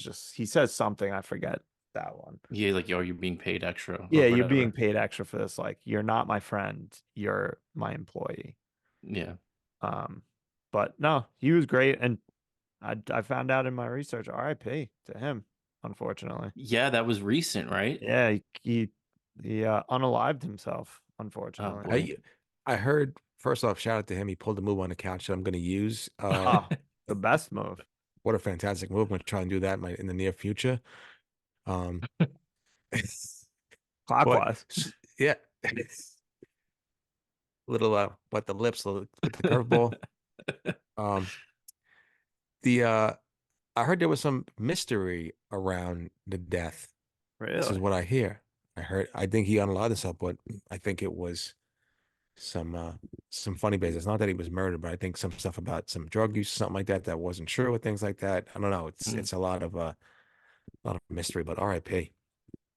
says something, I forget that one. Yeah, like, you're being paid extra or Yeah, you're being whatever. paid extra for this. Like, you're not my friend, you're my employee. Yeah. Um, but no, he was great, and I found out in my research, RIP to him, unfortunately. Yeah, that was recent, right? Yeah, he unalived himself, Oh unfortunately. boy. I heard, first off, shout out to him. He pulled a move on the couch that I'm going to use. Oh, the best move. What a fantastic move. I'm going to try and do that in the near future. Um, but Clockwise. yeah, little but the lips with the curveball. Um, the I heard there was some mystery around the death. This is Really? what I hear. I think he unalived himself, but I think it was some funny business. Not that he was murdered, but I think some stuff about some drug use, something like that, that wasn't true, or things like that. I don't know. Mm. It's a lot of mystery, but R.I.P.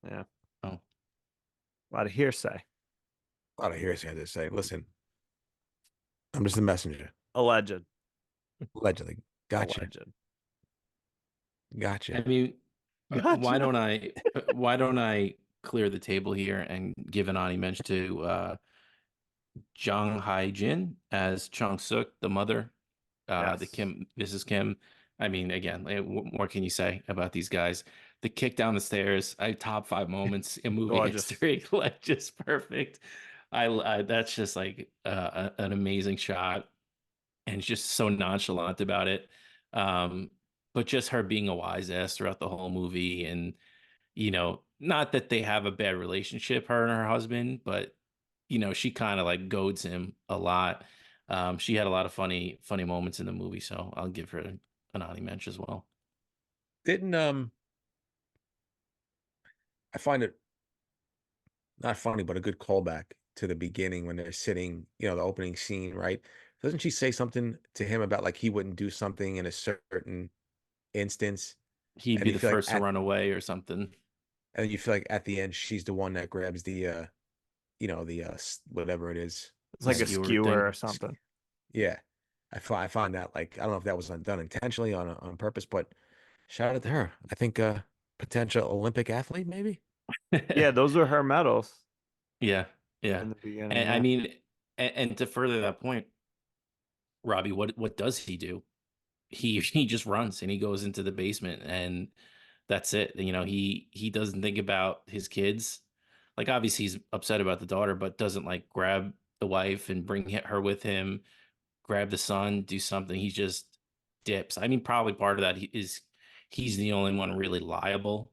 Yeah. Oh. A lot of hearsay. A lot of hearsay, I had to say. Listen, I'm just a messenger. Alleged. Allegedly. Gotcha. Alleged. Gotcha. I mean, why Gotcha. don't I clear the table here and give an honorary mention to Jung Hye-jin as Chung Suk, the mother, the Yes. Kim, Mrs. Kim. I mean, again, what more can you say about these guys? The kick down the stairs, top 5 moments in movie Gorgeous. history, like just perfect. I that's just like an amazing shot, and just so nonchalant about it. Um, but just her being a wise ass throughout the whole movie, and not that they have a bad relationship, her and her husband, but she kind of like goads him a lot. She had a lot of funny moments in the movie, so I'll give her an honorary mention as well. Didn't I find it not funny, but a good callback to the beginning when they're sitting, the opening scene, right? Doesn't she say something to him about like he wouldn't do something in a certain instance? He'd And be you the feel like first to run away or something. at the end she's the one that grabs the whatever it is. It's The like a skewer skewer thing. or something. Yeah. I find that, like, I don't know if that was done intentionally on purpose, but shout out to her. I think potential Olympic athlete, maybe. Yeah, those were her medals Yeah, yeah. in the beginning. And I Yeah. mean, and to further that point, Robbie, what does he do? He just runs and he goes into the basement, and that's it. He doesn't think about his kids. Like, obviously he's upset about the daughter, but doesn't like grab the wife and bring her with him, grab the son, do something. He just dips. I mean, probably part of that is he's the only one really liable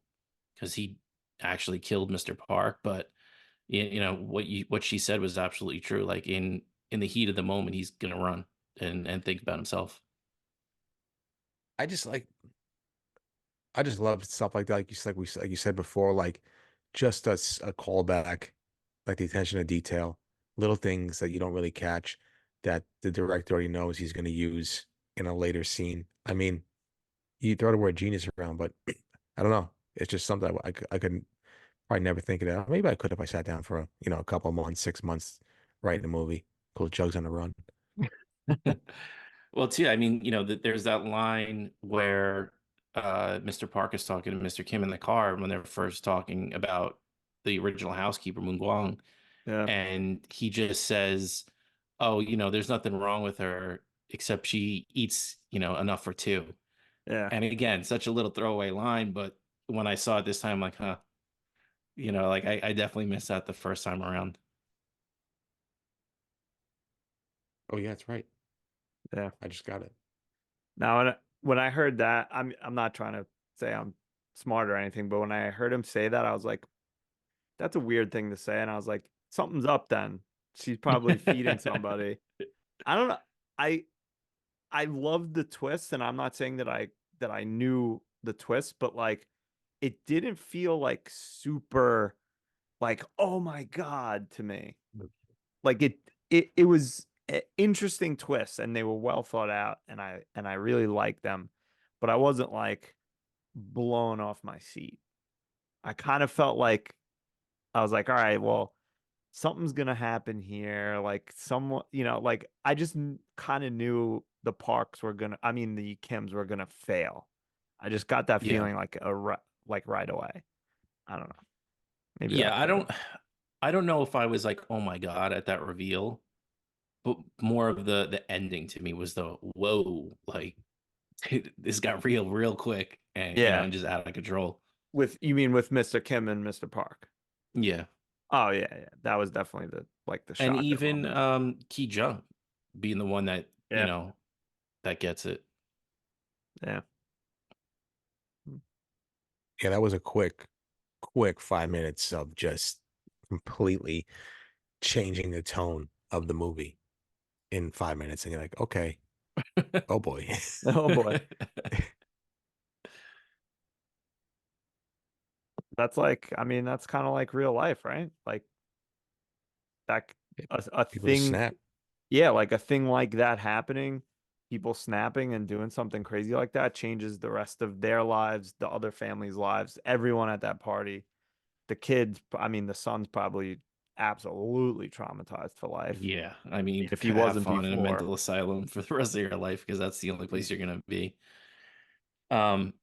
because he actually killed Mr. Park. But what she said was absolutely true. Like, in the heat of the moment, he's gonna run and think about himself. I just like I just love stuff like that. Like you said before, like just a callback, like the attention to detail, little things that you don't really catch that the director already knows he's going to use in a later scene. I mean, you throw the word genius around, but I don't know. It's just something I could probably never think of that. Maybe I could if I sat down for a couple of months, 6 months, writing a movie called Jugs on the Run. Well, too, I mean, there's that line where Mr. Park is talking to Mr. Kim in the car when they're first talking about the original housekeeper, Moon Gwang, Yeah. and he just says, "Oh, there's nothing wrong with her except she eats, enough for two." Yeah. And again, such a little throwaway line, but when I saw it this time, like, huh, like I definitely missed that the first time around. Oh yeah, that's right. Yeah. I just got it. Now, when I heard that, I'm not trying to say I'm smart or anything, but when I heard him say that, I was like, that's a weird thing to say, and I was like, something's up. Then she's probably feeding somebody. I don't know. I I loved the twist, and I'm not saying that I knew the twist, but like, it didn't feel like super like, oh my God, to me. Like it was an interesting twists, and they were well thought out, and I really liked them, but I wasn't like blown off my seat. I kind of felt like I was like, all right, well, something's gonna happen here. Like someone, like I just kind of knew the Parks were gonna, I mean, the Kims were gonna fail. I just got that Yeah. feeling like like right away. I don't know. Maybe Yeah, that's I me. don't know if I was like, "Oh my God," at that reveal, but more of the ending to me was the whoa, like this got real quick and Yeah. and just out of control. You mean with Mr. Kim and Mr. Park? Yeah. Oh yeah, yeah. That was definitely the And shocker even moment. Ki Jung being the one that, Yeah. that gets it. Yeah. Yeah, that was a quick 5 minutes of just completely changing the tone of the movie in 5 minutes, and you're like, okay, oh boy. Oh boy. That's like, I mean, that's kind of like real life, right? Like that a People just thing, snap. yeah, like a thing like that happening, people snapping and doing something crazy like that changes the rest of their lives, the other families' lives, everyone at that party, the kids, I mean, the son's probably absolutely traumatized for life. Yeah, I I mean, mean, if he have wasn't fun in a before. mental asylum for the rest of your life because that's the only place you're gonna be. Um,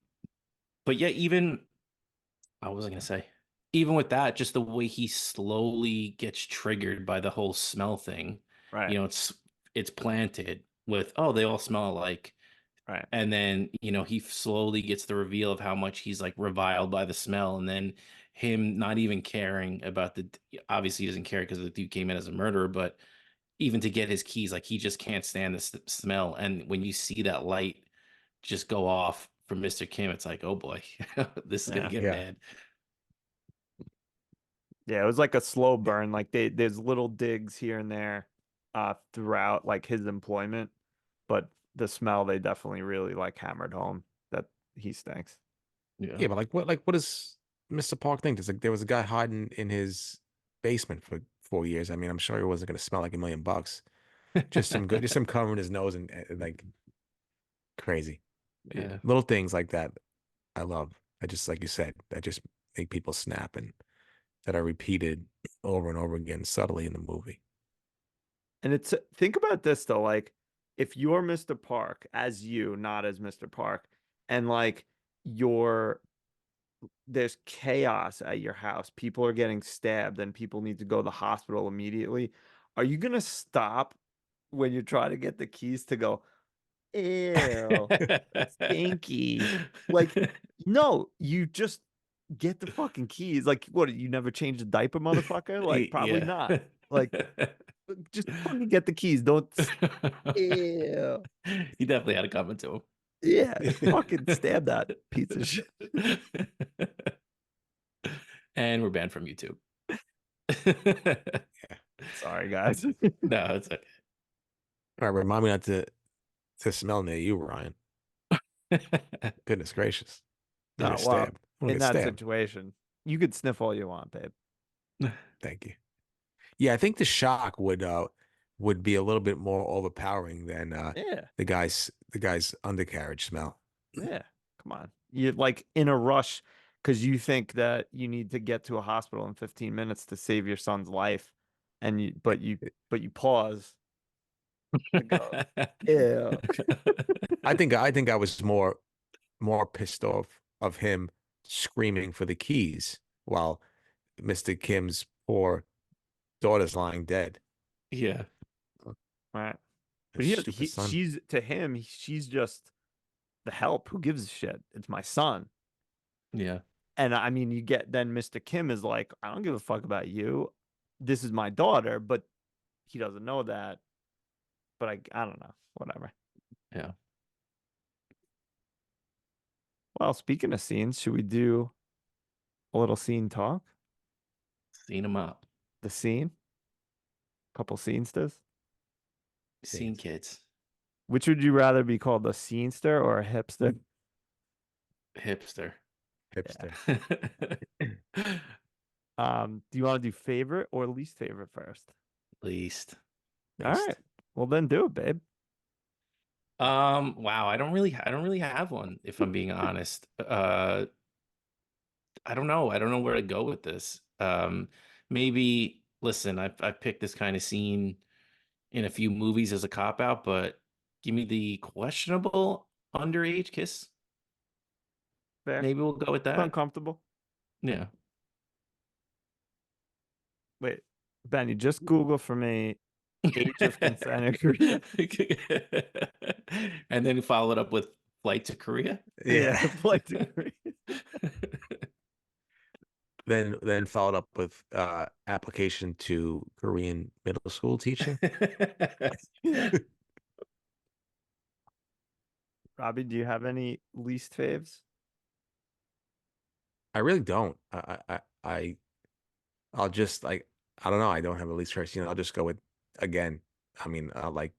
but yeah, even I was gonna say, even with that, just the way he slowly gets triggered by the whole smell thing. Right. It's planted with, oh, they all smell alike. Right. And then, he slowly gets the reveal of how much he's like reviled by the smell. And then him not even caring about obviously he doesn't care because the dude came in as a murderer, but even to get his keys, like he just can't stand the smell. And when you see that light just go off from Mr. Kim, it's like, oh boy, this is gonna Yeah. get Yeah. bad. Yeah, it was like a slow burn. Like there's little digs here and there throughout like his employment, but the smell they definitely really like hammered home that he stinks. Yeah. Yeah, but what does Mr. Park think? There was a guy hiding in his basement for 4 years. I mean, I'm sure he wasn't gonna smell like $1 million. Just him covering his nose and like crazy. Yeah. Little things like that I love. I just, like you said, that just make people snap, and that are repeated over and over again subtly in the movie. And think about this though, like if you're Mr. Park as you, not as Mr. Park, and like there's chaos at your house, people are getting stabbed and people need to go to the hospital immediately. Are you gonna stop when you try to get the keys to go, ew, stinky? Like, no, you just get the fucking keys. Like, what, you never changed a diaper, motherfucker? Like, probably Yeah. not. Like, just fucking get the keys. Don't, ew. He definitely had a comment to him. Yeah, fucking stab that piece of shit. And we're banned from YouTube. Sorry, guys. No, it's okay. All right, remind me not to smell near you, Ryan. Goodness gracious. I'm Oh, gonna get well, stabbed. I'm gonna in get that stabbed. situation, you could sniff all you want, babe. Thank you. Yeah, I think the shock would be a little bit more overpowering than Yeah, the guy's undercarriage smell. yeah. Come on. You're like in a rush because you think that you need to get to a hospital in 15 minutes to save your son's life. And you It- but you it- but you pause go, ew. I think I was more pissed off of him screaming for the keys while Mr. Kim's poor daughter's lying dead. Yeah. Right. But His stupid son. she's to him, she's just the help. Who gives a shit? It's my son. Yeah. And I mean, you get then Mr. Kim is like, I don't give a fuck about you. This is my daughter, but he doesn't know that. But I don't know. Whatever. Yeah. Well, speaking of scenes, should we do a little scene talk? Seen him up. The scene? Couple scenes does? Seen kids. Which would you rather be called, a scenester or a hipster? Hipster. Hipster. Do you want to do favorite or least favorite first? Least. All right. Well, then do it, babe. Wow, I don't really have one, if I'm being honest. I don't know. I don't know where to go with this. Maybe listen, I've picked this kind of scene in a few movies as a cop out, but give me the questionable underage kiss. Fair. Maybe we'll go with It's that. uncomfortable. Yeah. Wait, Benny, just Google for me age of consent in Korea. And then follow it up with flight to Korea. Yeah, flight to Korea. Then followed up with application to Korean middle school teaching. Robbie, do you have any least faves? I really don't. I'll just like I don't know. I don't have a least favorite scene. I'll just go with again. I mean, like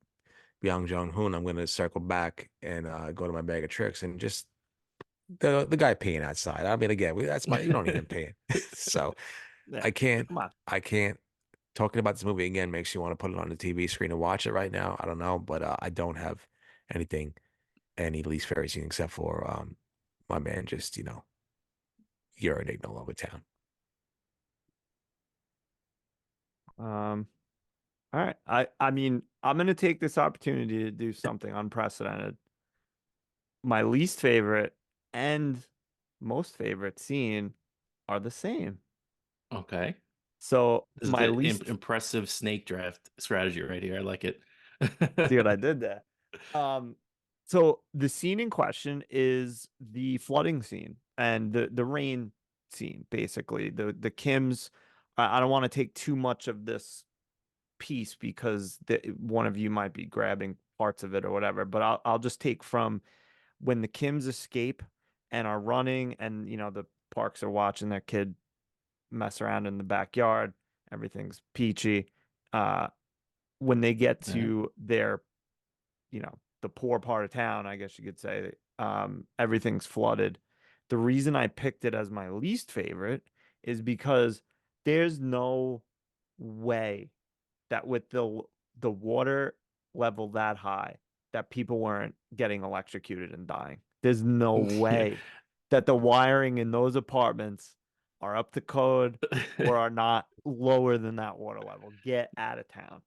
Myung-hoon. I'm gonna circle back and go to my bag of tricks and just the guy peeing outside. I mean, again, that's my you don't need him peeing. So Yeah, I can't. come on. I can't. Talking about this movie again makes you want to put it on the TV screen and watch it right now. I don't know, but I don't have any least favorite scene except for my man just urinating all over town. All right. I mean, I'm gonna take this opportunity to do something unprecedented. My least favorite and most favorite scene are the same. Okay. So This is my good. least Impressive snake draft strategy right here. I like it. see what I did there. So the scene in question is the flooding scene and the rain scene, basically. The Kims. I don't want to take too much of this piece because one of you might be grabbing parts of it or whatever, but I'll just take from when the Kims escape and are running, and the Parks are watching their kid mess around in the backyard. Everything's peachy. When they get to their, the poor part of town, I guess you could say, everything's flooded. The reason I picked it as my least favorite is because there's no way that with the water level that high that people weren't getting electrocuted and dying. There's no way that the wiring in those apartments are up to code or are not lower than that water level. Get out of town.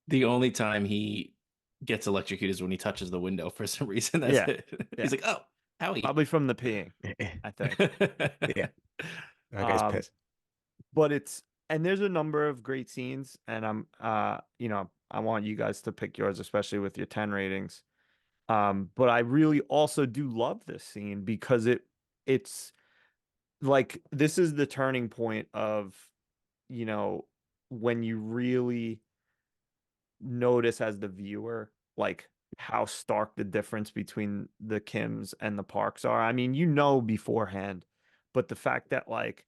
The only time he gets electrocuted is when he touches the window for some reason. That's it. He's like, oh, Howie. Probably from the peeing, I think. Yeah. That guy's pissed. But and there's a number of great scenes, and I want you guys to pick yours, especially with your 10 ratings. But I really also do love this scene because it's like this is the turning point of, when you really notice as the viewer, like how stark the difference between the Kims and the Parks are. I mean, beforehand, but the fact that like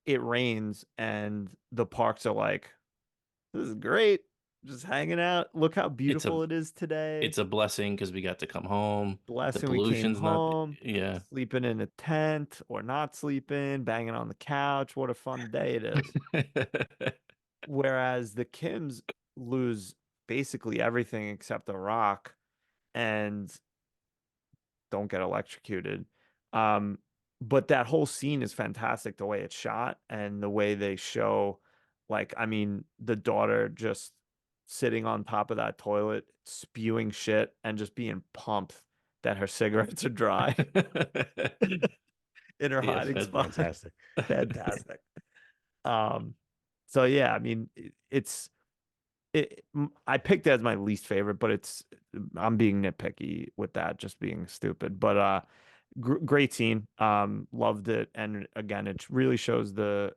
it rains and the Parks are like, this is great. Just hanging out. Look how beautiful it is today. It's a blessing because we got to come home. Blessing, the we came pollution's home. Yeah. Sleeping in a tent or not sleeping, banging on the couch. What a fun day it is. Whereas the Kims lose basically everything except a rock and don't get electrocuted. But that whole scene is fantastic, the way it's shot and the way they show, like, I mean, the daughter just sitting on top of that toilet, spewing shit, and just being pumped that her cigarettes are dry in her Yeah, hiding spot. Fantastic. Fantastic. So yeah, I mean, I picked it as my least favorite, but I'm being nitpicky with that, just being stupid. But great scene. Loved it, and again, it really shows the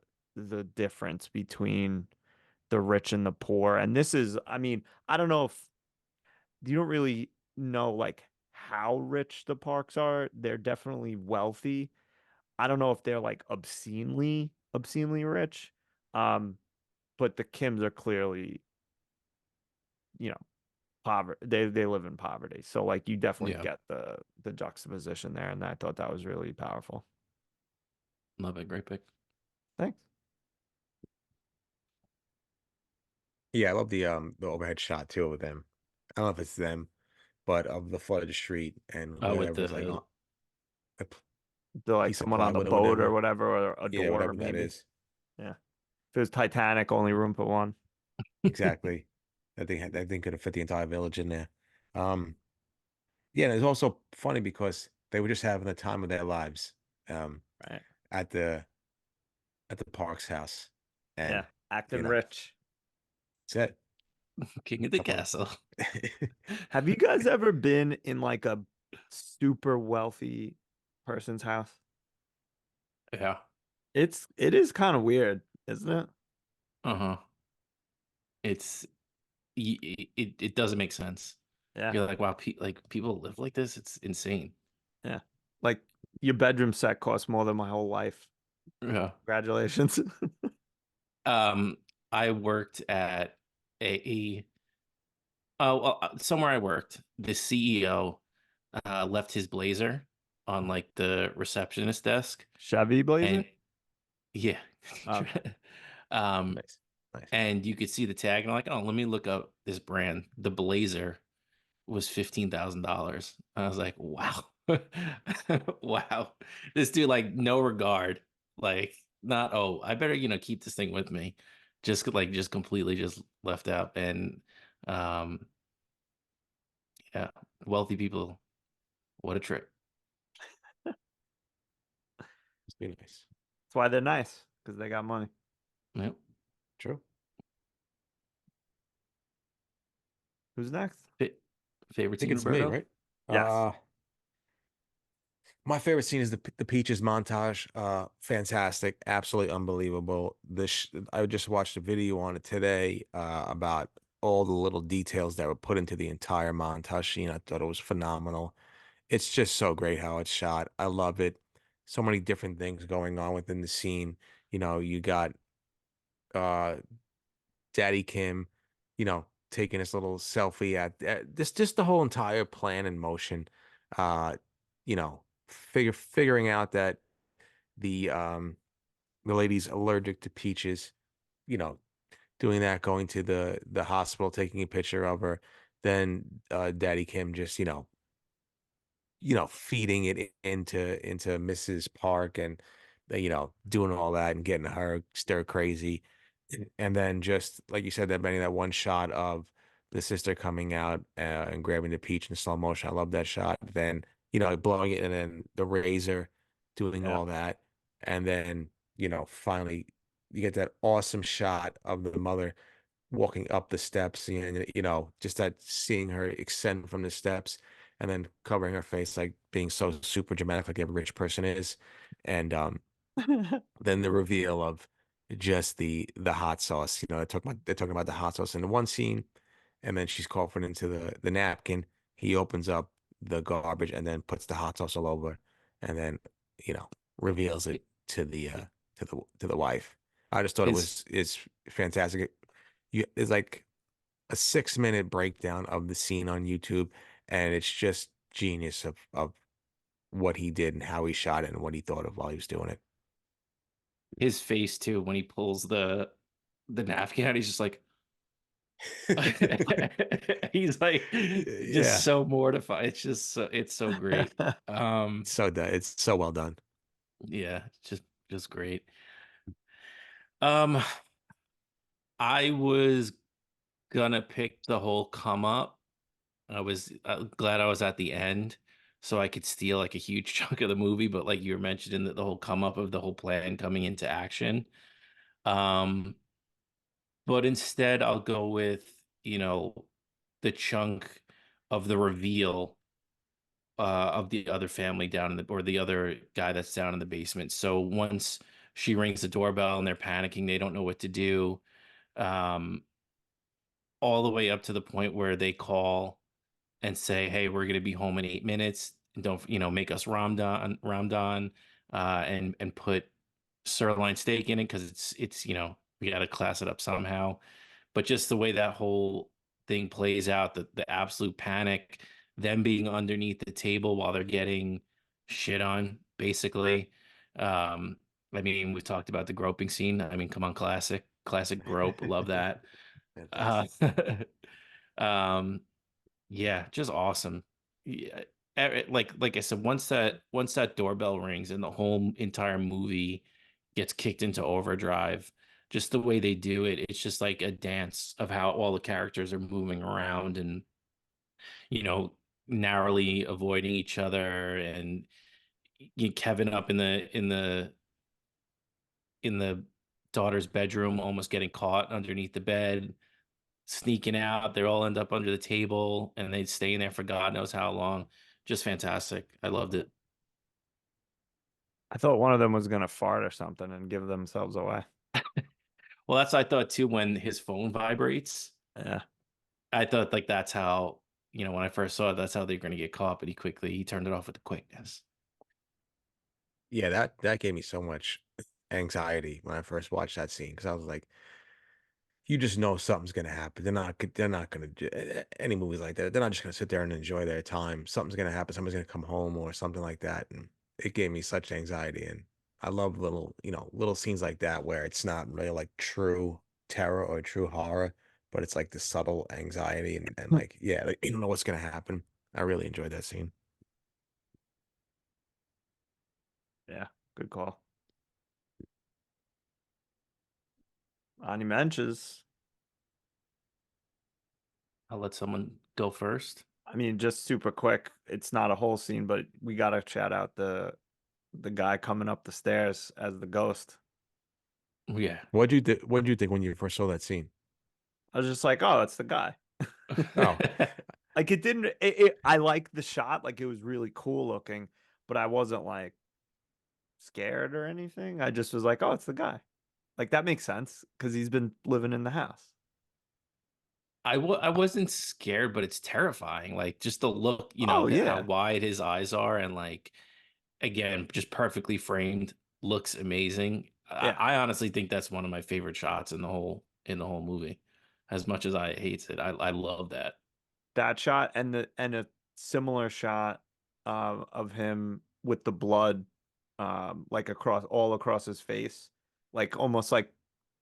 difference between the rich and the poor. And this is, I mean, I don't know if you don't really know like how rich the Parks are. They're definitely wealthy. I don't know if they're like obscenely rich. Um, but the Kims are clearly, you know, poverty. They live in poverty. So like you definitely Yeah. get the juxtaposition there, and I thought that was really powerful. Love it. Great pick. Thanks. Yeah, I love the overhead shot too of them. I don't know if it's them, but of the flooded street and With whatever's like the a They're like piece of someone on the plywood or boat or whatever. whatever, or a Yeah, door whatever that maybe. is. Yeah. If it was Titanic, only room for one. Exactly. That thing could have fit the entire village in there. Yeah, and it's also funny because they were just having the time of their lives Right. at the Parks house. And Yeah. Acting you know, rich. that's it. king of the Couple- castle. Have you guys ever been in like a super wealthy person's house? Yeah. It is kind of weird, isn't it? Uh-huh. It's it doesn't make sense. Yeah. You're like, wow, people live like this. It's insane. Yeah. Like your bedroom set costs more than my whole life. Yeah. Congratulations. I worked at a somewhere I worked. The CEO left his blazer on like the receptionist desk, Chevy Blazer? and yeah, Okay. um, Nice. Nice. and you could see the tag, and I'm like, oh, let me look up this brand. The blazer was $15,000. I was like, wow, wow, this dude like no regard, like not I better keep this thing with me, just completely just left out. And um yeah, wealthy people, what a trip. Must be nice. That's why they're nice, because they got money. Yep. True. Who's next? Favorite I think scene, it's me, Roberto? right? Yes. My favorite scene is the Peaches montage. Fantastic, absolutely unbelievable. I just watched a video on it today about all the little details that were put into the entire montage scene. I thought it was phenomenal. It's just so great how it's shot. I love it. So many different things going on within the scene. You got uh Daddy Kim, taking his little selfie at this, just the whole entire plan in motion. Uh, figuring out that the lady's allergic to peaches, you know, doing that, going to the hospital, taking a picture of her, then Daddy Kim just, feeding it into Mrs. Park and doing all that and getting her stir crazy. And then just like you said, that one shot of the sister coming out and grabbing the peach in slow motion. I love that shot. Then, blowing it and then the razor doing Yeah. all that. And then, finally you get that awesome shot of the mother walking up the steps and just that seeing her extend from the steps and then covering her face, like being so super dramatic like every rich person is. And then the reveal of just the hot sauce. They're talking about the hot sauce in the one scene, and then she's coughing into the napkin. He opens up the garbage and then puts the hot sauce all over, and then reveals it to the wife. I just thought His it's fantastic. It's like a 6-minute breakdown of the scene on YouTube, and it's just genius of what he did and how he shot it and what he thought of while he was doing it. his face too when he pulls the napkin out, he's just like he's like just Yeah. so mortified. It's so great. It's so well done. Yeah, just great. Um I was gonna pick the whole come up. I was glad I was at the end so I could steal like a huge chunk of the movie, but like you were mentioning that the whole come up of the whole plan coming into action. Um, but instead I'll go with, the chunk of the reveal of the other family down in the or the other guy that's down in the basement. So once she rings the doorbell and they're panicking, they don't know what to do. Um, all the way up to the point where they call and say, "Hey, we're going to be home in 8 minutes. And don't make us Ramdan, and put sirloin steak in it because it's we got to class it up somehow." But just the way that whole thing plays out, the absolute panic, them being underneath the table while they're getting shit on, basically. Um, I mean, we've talked about the groping scene. I mean, come on, classic grope. Love that. Uh, Fantastic. um, yeah, just awesome. Yeah, like I said, once that doorbell rings and the whole entire movie gets kicked into overdrive, just the way they do it, it's just like a dance of how all the characters are moving around and you know narrowly avoiding each other, and Kevin up in the daughter's bedroom, almost getting caught underneath the bed, sneaking out. They all end up under the table and they stay in there for God knows how long. Just fantastic. I loved it. I thought one of them was gonna fart or something and give themselves away. Well, that's what I thought too when his phone vibrates. Yeah. I thought like that's how, when I first saw it, that's how they're going to get caught, but he turned it off with the quickness. Yeah, that gave me so much anxiety when I first watched that scene because I was like, you just know something's gonna happen. They're not gonna do any movies like that. They're not just gonna sit there and enjoy their time. Something's gonna happen. Somebody's gonna come home or something like that. And it gave me such anxiety. And I love little scenes like that where it's not really like true terror or true horror, but it's like the subtle anxiety and like, yeah, like, you don't know what's gonna happen. I really enjoyed that scene. Yeah. Good call. Ani Menches. I'll let someone go first. I mean, just super quick. It's not a whole scene, but we gotta shout out the guy coming up the stairs as the ghost. Yeah. What did you think when you first saw that scene? I was just like, oh, it's the guy. Oh, Like it didn't. I liked the shot. Like it was really cool looking, but I wasn't like scared or anything. I just was like, oh, it's the guy. Like that makes sense because he's been living in the house. I wasn't scared, but it's terrifying. Like just the look, Oh how yeah, wide his eyes are, and like again, just perfectly framed, looks amazing. I, yeah. I honestly think that's one of my favorite shots in the whole movie. As much as I hate it, I love that. That shot and a similar shot of him with the blood like across his face, like almost like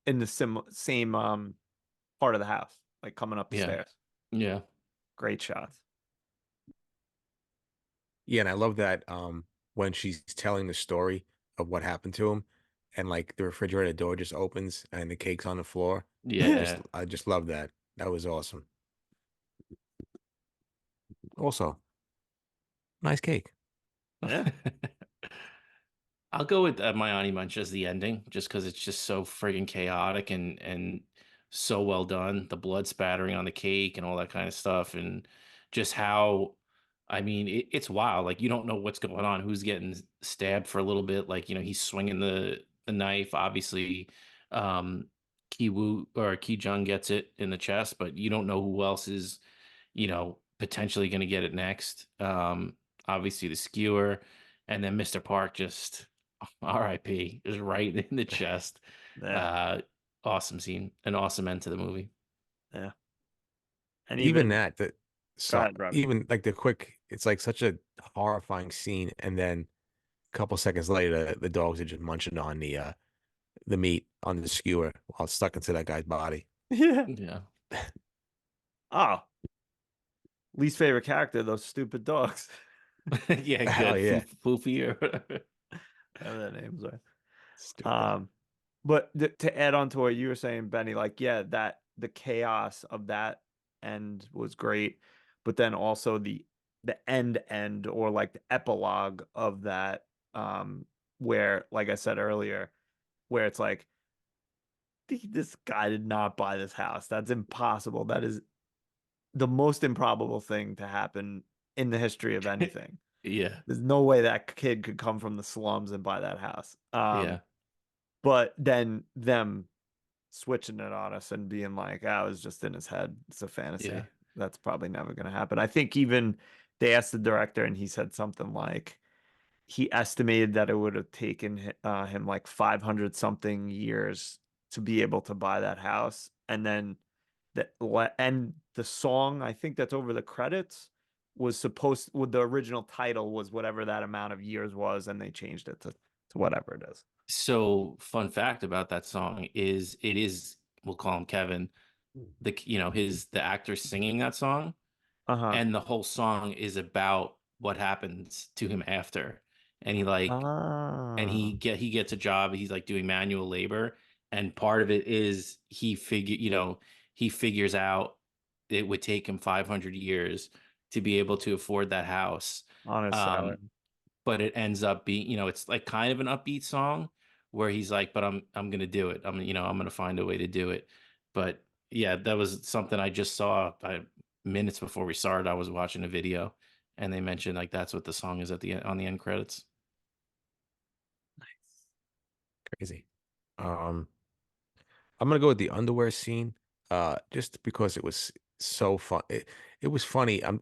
in the same part of the house, like coming up the Yeah, stairs. yeah, Great shots. yeah, and I love that when she's telling the story of what happened to him and like the refrigerator door just opens and the cake's on the floor. yeah. I just love that. That was awesome. Also, nice cake. Yeah. I'll go with Mayani Munch as the ending, just because it's just so friggin' chaotic and so well done. The blood spattering on the cake and all that kind of stuff, and just how, I mean, it's wild. Like you don't know what's going on, who's getting stabbed for a little bit. Like he's swinging the knife. Obviously, Ki Woo or Ki Jung gets it in the chest, but you don't know who else is, potentially going to get it next. Obviously the skewer, and then Mr. Park just. R.I.P. is right in the chest. Yeah. Uh, awesome scene, an awesome end to the movie. Yeah. And Even even that go so ahead, Robbie. even like the quick, it's like such a horrifying scene, and then a couple seconds later, the dogs are just munching on the meat on the skewer while it's stuck into that guy's body. Yeah. Yeah, Oh, least favorite character, those stupid dogs. yeah, Hell good. yeah, Foofy or whatever. Whatever their names are. stupid. But to add on to what you were saying, Benny, like, yeah, that the chaos of that end was great, but then also the end or like the epilogue of that, where, like I said earlier, where it's like, this guy did not buy this house. That's impossible. That is the most improbable thing to happen in the history of anything. Yeah. There's no way that kid could come from the slums and buy that house. Yeah. But then them switching it on us and being like, "Ah, it was just in his head. It's a fantasy." Yeah. That's probably never going to happen. I think even they asked the director and he said something like he estimated that it would have taken him like 500 something years to be able to buy that house. And then the song, I think that's over the credits, was supposed with the original title was whatever that amount of years was, and they changed it to whatever it is. So fun fact about that song is it is, we'll call him Kevin, the actor singing that song, Uh-huh. and the whole song is about what happens to him after. And he like and Ah. he gets a job, he's like doing manual labor, and part of it is he figures out it would take him 500 years to be able to afford that house. On his salary. But it ends up being, it's like kind of an upbeat song where he's like, but I'm gonna do it. I'm gonna find a way to do it. But yeah, that was something I just saw minutes before we started. I was watching a video and they mentioned like that's what the song is on the end credits. Crazy. I'm gonna go with the underwear scene, just because it was so fun. It was funny. I'm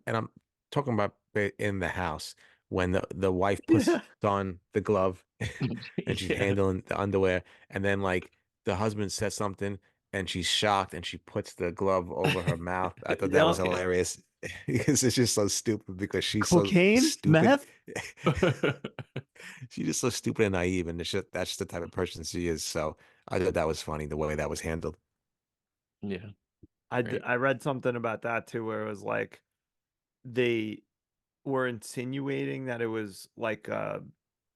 talking about in the house when the wife puts on the glove and she's Yeah. handling the underwear, and then like the husband says something and she's shocked and she puts the glove over her mouth. I thought that was Yeah. hilarious because it's just so stupid because she's so Cocaine? stupid. Meth? She's just so stupid and naive, and that's just the type of person she is. So I thought that was funny the way that was handled. Yeah. I read something about that too, where it was like they were insinuating that it was like a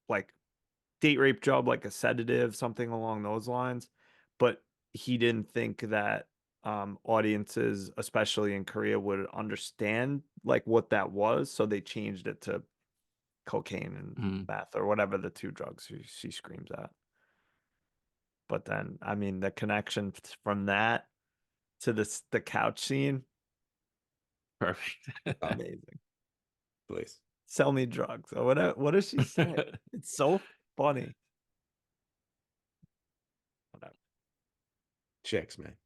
like date rape job, like a sedative, something along those lines. But he didn't think that audiences, especially in Korea, would understand like what that was, so they changed it to cocaine and Mhm. meth or whatever the two drugs she screams at. But then, I mean, the connection from that to the couch scene, Perfect. amazing. Please. Sell me drugs. Or what does she say? It's so funny. Whatever. Chicks, man.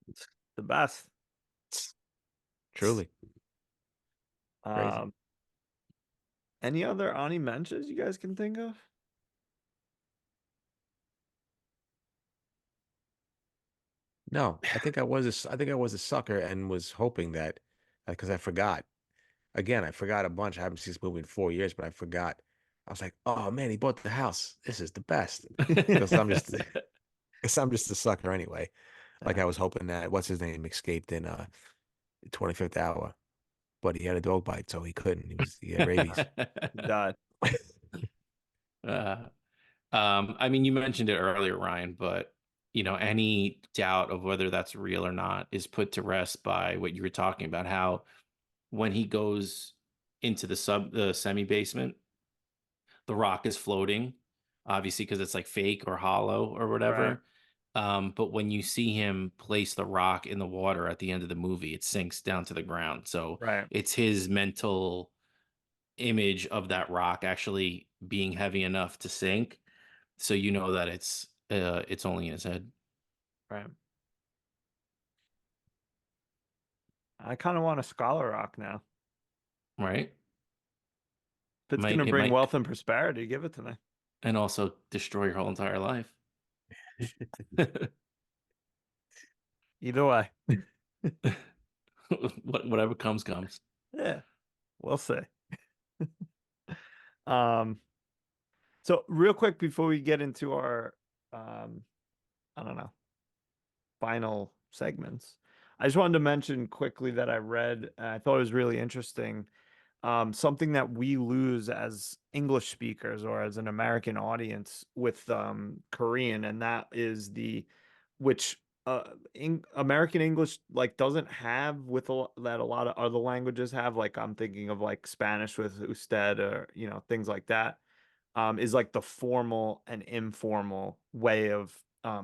It's the best. Truly. Crazy. Any other Ani mentions you guys can think of? No, I think I was a sucker and was hoping that, because I forgot. Again, I forgot a bunch. I haven't seen this movie in 4 years, but I forgot. I was like, oh man, he bought the house. This is the best. Because I'm just a sucker anyway. Like I was hoping that what's his name escaped in 25th hour, but he had a dog bite, so he couldn't. He had rabies. He died. Uh, I mean, you mentioned it earlier, Ryan, but any doubt of whether that's real or not is put to rest by what you were talking about, how when he goes into the semi basement, the rock is floating, obviously because it's like fake or hollow or Right. whatever. But when you see him place the rock in the water at the end of the movie, it sinks down to the ground. So Right. it's his mental image of that rock actually being heavy enough to sink. So you know that it's only in his head. Right. I kind of want a Scholar Rock now. Right. If it's gonna It bring might, wealth and prosperity, give it to me. and also destroy your whole entire life. Either way. Whatever comes. Yeah. We'll see. Um, so real quick before we get into our I don't know, final segments, I just wanted to mention quickly that I read, and I thought it was really interesting. Something that we lose as English speakers or as an American audience with Korean, and that is which American English like doesn't have that a lot of other languages have. Like I'm thinking of like Spanish with usted or things like that. Is like the formal and informal way of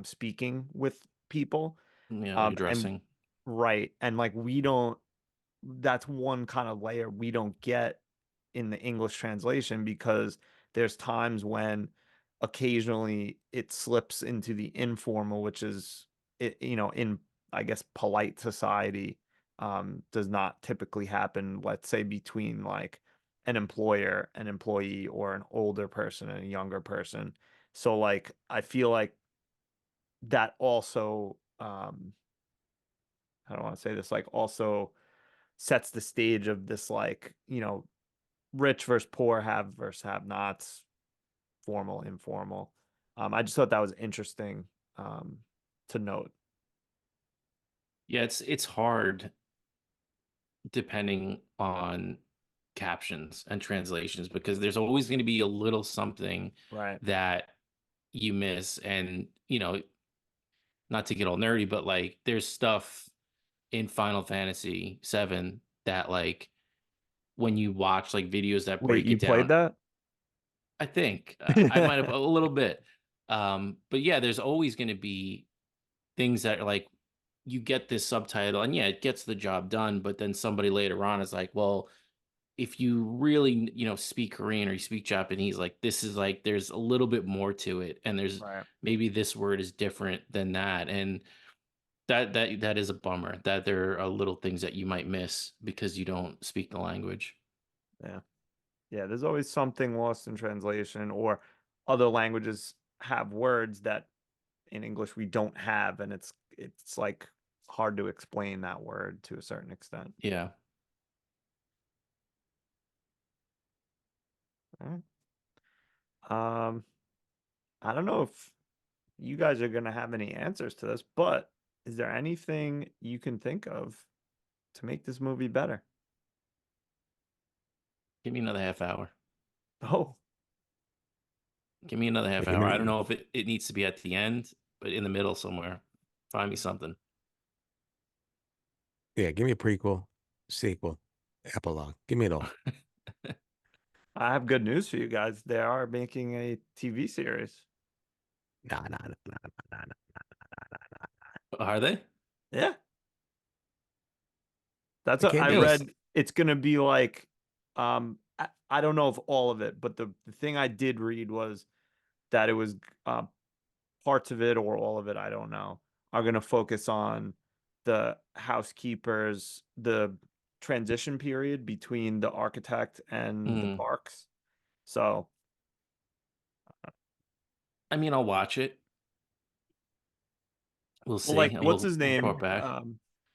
speaking with people. Yeah, like And addressing. right, and like we don't. That's one kind of layer we don't get in the English translation because there's times when occasionally it slips into the informal, which is in I guess polite society does not typically happen, let's say between like an employer, an employee, or an older person and a younger person. So like I feel like that also I don't want to say this, like also sets the stage of this like rich versus poor, have versus have nots, formal, informal. I just thought that was interesting to note. Yeah, it's hard depending on captions and translations because there's always going to be a little something Right. that you miss. And not to get all nerdy, but like there's stuff in Final Fantasy 7 that like when you watch like videos that Wait, break you it played down, that? I think I might have a little bit. But yeah, there's always going to be things that are like you get this subtitle and yeah, it gets the job done, but then somebody later on is like, well, if you really, speak Korean or you speak Japanese, like this is like there's a little bit more to it and there's Right. maybe this word is different than that. And that is a bummer that there are little things that you might miss because you don't speak the language. Yeah. Yeah, there's always something lost in translation, or other languages have words that in English we don't have, and it's like hard to explain that word to a certain extent. Yeah. All right. I don't know if you guys are gonna have any answers to this, but is there anything you can think of to make this movie better? Give me another half hour. Oh, Give me another half Give hour. I me, don't know if it needs to be at the end, but in the middle somewhere. Find me something. yeah, give me a prequel, sequel, epilogue. Give me it all. I have good news for you guys. They are making a TV series. Nah, nah, nah, nah, nah, nah. Are they? Yeah. That's It what can't I be a. read. It's gonna be like I don't know if all of it, but the thing I did read was that it was uh parts of it or all of it, I don't know, are gonna focus on the housekeepers, the transition period between the architect and the Mm. parks. So I mean, I'll watch it. We'll well, see, like and what's we'll his report name? back.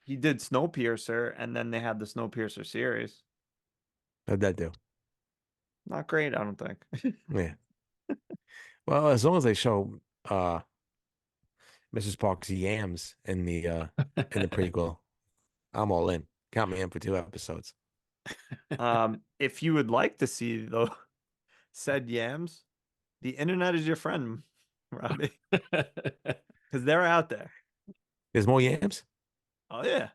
He did Snowpiercer, and then they had the Snowpiercer series. How'd that do? Not great, I don't think. Yeah. Well, as long as they show Mrs. Park's yams in the prequel, I'm all in. Count me in for 2 episodes. If you would like to see though said yams, the internet is your friend, Robbie, because they're out there. There's more yams? Oh yeah.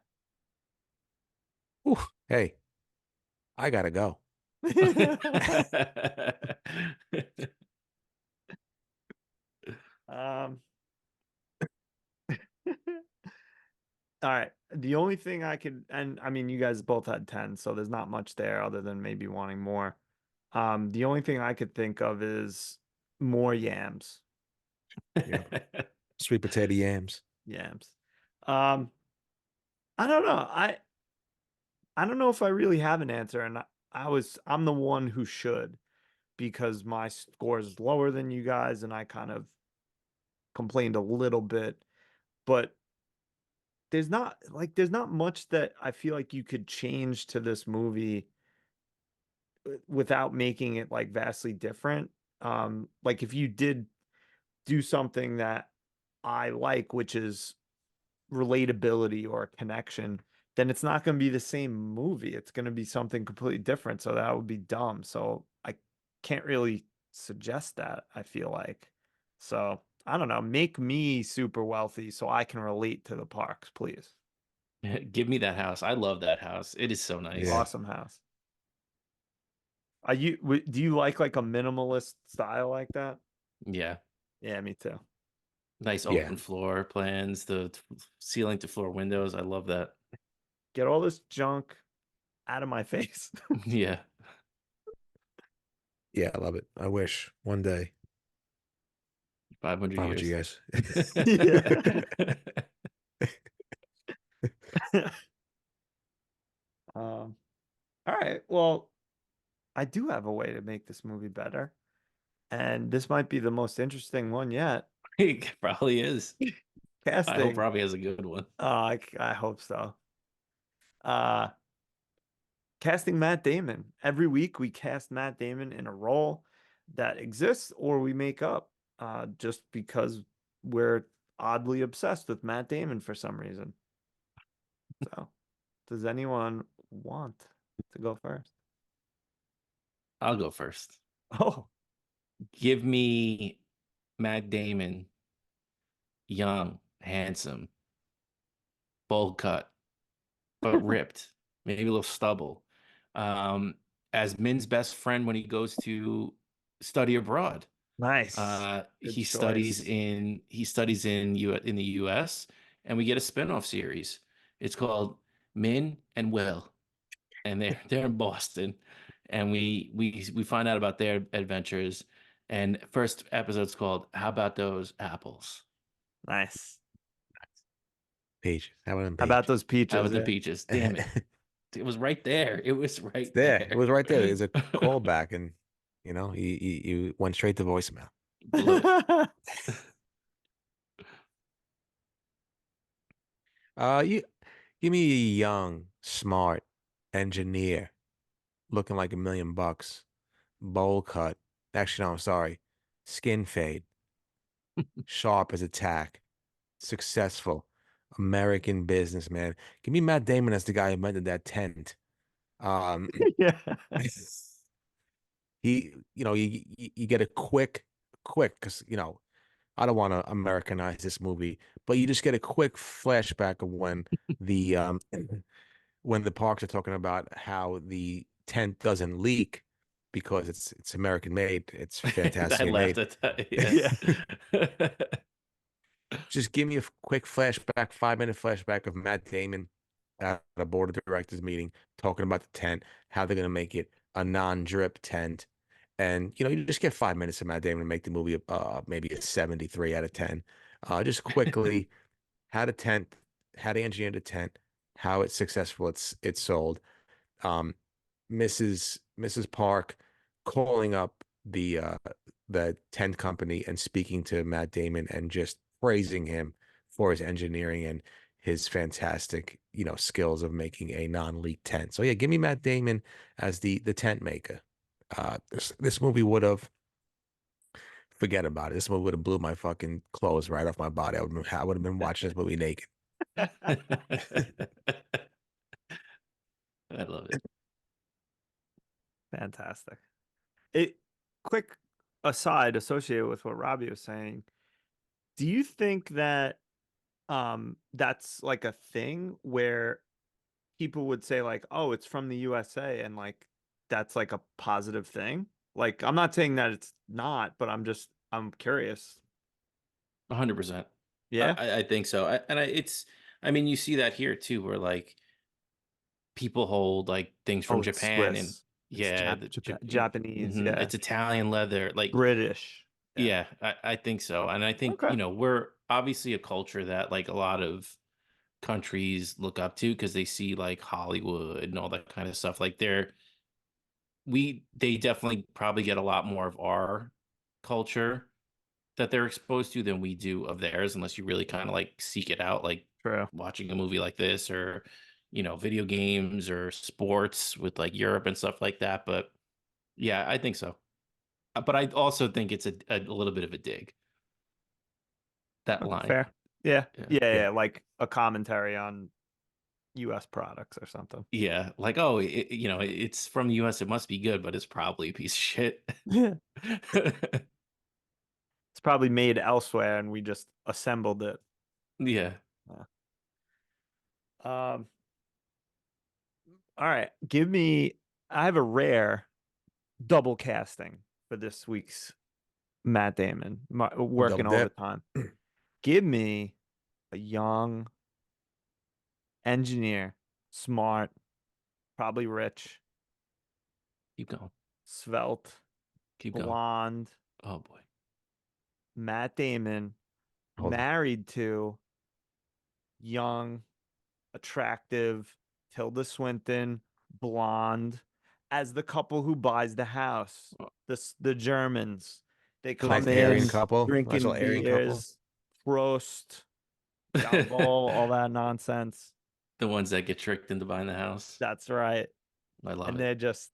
Ooh, hey, I gotta go. um all right. The only thing I could, and I mean you guys both had 10, so there's not much there other than maybe wanting more. The only thing I could think of is more yams. Yeah. Sweet potato yams. Yams. Um I don't know. I don't know if I really have an answer, and I'm the one who should, because my score is lower than you guys, and I kind of complained a little bit, but there's not much that I feel like you could change to this movie without making it like vastly different. Like if you did do something that I like, which is relatability or connection, then it's not going to be the same movie. It's going to be something completely different. So that would be dumb. So I can't really suggest that, I feel like. So I don't know, make me super wealthy so I can relate to the parks, please. Give me that house. I love that house. It is so nice. Yeah. Awesome house. Are you? Do you like a minimalist style like that? Yeah. Yeah, me too. Nice Yeah. open floor plans, the ceiling to floor windows. I love that. Get all this junk out of my face. Yeah. Yeah, I love it. I wish one day. 500 500 years. Yeah. All right. Well, I do have a way to make this movie better, and this might be the most interesting one yet. It probably is. I hope Casting. Robbie has a good one. I hope so. Uh, Casting Matt Damon. Every week we cast Matt Damon in a role that exists or we make up, just because we're oddly obsessed with Matt Damon for some reason. So, does anyone want to go first? I'll go first. Oh, Give me Matt Damon, young, handsome, bowl cut, but ripped, maybe a little stubble. Um, as Min's best friend when he goes to study abroad. nice. Good He studies choice. in in the US, and we get a spinoff series. It's called Min and Will, and they're in Boston, and we find out about their adventures. And first episode's called "How About Those Apples?" Nice. Peach. How about them How about peach? those How peaches? about the Yeah. peaches? Damn it! It was right there. It was It's right there. there. It was right there. There's a callback, and you went straight to voicemail. Blew it. You give me a young, smart engineer looking like $1,000,000, bowl cut. Actually, no, I'm sorry. Skin fade, sharp as a tack, successful American businessman. Give me Matt Damon as the guy who invented that tent. Yeah. You get a quick, because I don't want to Americanize this movie, but you just get a quick flashback of the um when the parks are talking about how the tent doesn't leak because it's American made. It's I fantastically laughed made. at that. Yeah. Yeah. Just give me a quick flashback, 5-minute flashback of Matt Damon at a board of directors meeting talking about the tent, how they're gonna make it a non-drip tent. And you just get 5 minutes of Matt Damon to make the movie maybe a 73 out of 10. Just quickly, how the tent, how they engineered the tent, how it's successful, it's sold. Um, Mrs. Park calling up the tent company and speaking to Matt Damon and just praising him for his engineering and his fantastic, skills of making a non-leak tent. So yeah, give me Matt Damon as the tent maker. This movie would have forget about it. This movie would have blew my fucking clothes right off my body. I would have been watching this movie naked. I love it. Fantastic. Quick aside associated with what Robbie was saying. Do you think that that's like a thing where people would say like, "Oh, it's from the USA," and like that's like a positive thing? Like, I'm not saying that it's not, but I'm curious. 100%. Yeah. I think so. I mean, you see that here too, where like people hold like things from Oh, it's Japan and Swiss. It's yeah, Japanese. Yeah. it's Italian leather. Like, British. Yeah. yeah, I think so. And I think, Okay. we're obviously a culture that like a lot of countries look up to because they see like Hollywood and all that kind of stuff. Like they definitely probably get a lot more of our culture that they're exposed to than we do of theirs, unless you really kind of like seek it out, like True. watching a movie like this or video games or sports with like Europe and stuff like that. But yeah, I think so. But I also think it's a little bit of a dig, that Okay, line. fair. Yeah. Yeah. Yeah. Like a commentary on US products or something. Yeah, like, oh, it's from the US, it must be good, but it's probably a piece of shit. Yeah. It's probably made elsewhere, and we just assembled it. Yeah. All right, give me. I have a rare double casting for this week's Matt Damon, working Double dip. overtime. Give me a young engineer, smart, probably rich, Keep going. svelte, Keep going. blonde, Oh boy. Matt Damon, Hold on. married to young, attractive Tilda Swinton, blonde, as the couple who buys the house. The Germans. They come Nice Aryan in couple. Nice drinking little Aryan couple. beers, Prost, Gabal, all that nonsense. The ones that get tricked into buying the house. That's right. I love And it. they're just,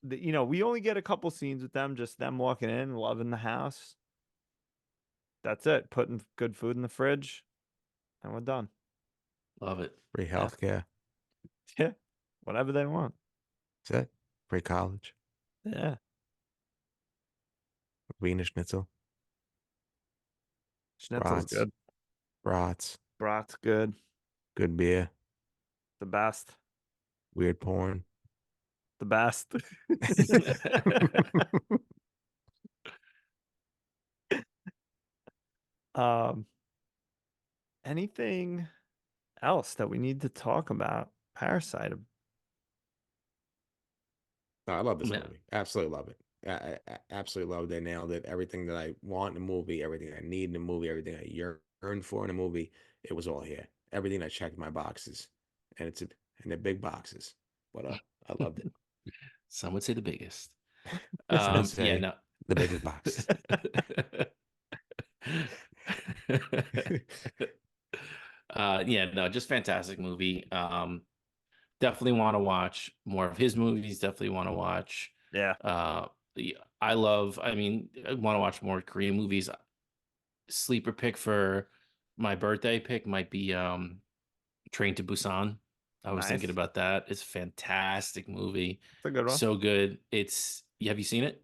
we only get a couple scenes with them, just them walking in, loving the house. That's it. Putting good food in the fridge, and we're done. Love it. Free Yeah. healthcare. Yeah, whatever they want. That's it. Free college. Yeah, Wiener Schnitzel. Schnitzel's Brats. good. Brats. Brat's good. Good beer. The best. Weird porn. The best. Anything else that we need to talk about? Parasite. No, I love this Yeah. movie. Absolutely love it. I absolutely love it. They nailed it. Everything that I want in a movie, everything I need in a movie, everything I yearn for in a movie, it was all here. Everything that checked my boxes, and and they're big boxes. But I loved it. Some would say the biggest. Some would Yeah, say no. the biggest boxes. Yeah, no, just fantastic movie. Definitely want to watch more of his movies. Definitely want to watch. Yeah. I want to watch more Korean movies. Sleeper pick for my birthday pick might be Train to Busan. I was thinking Nice. about that. It's a fantastic movie. It's a good one. So good. Have you seen it?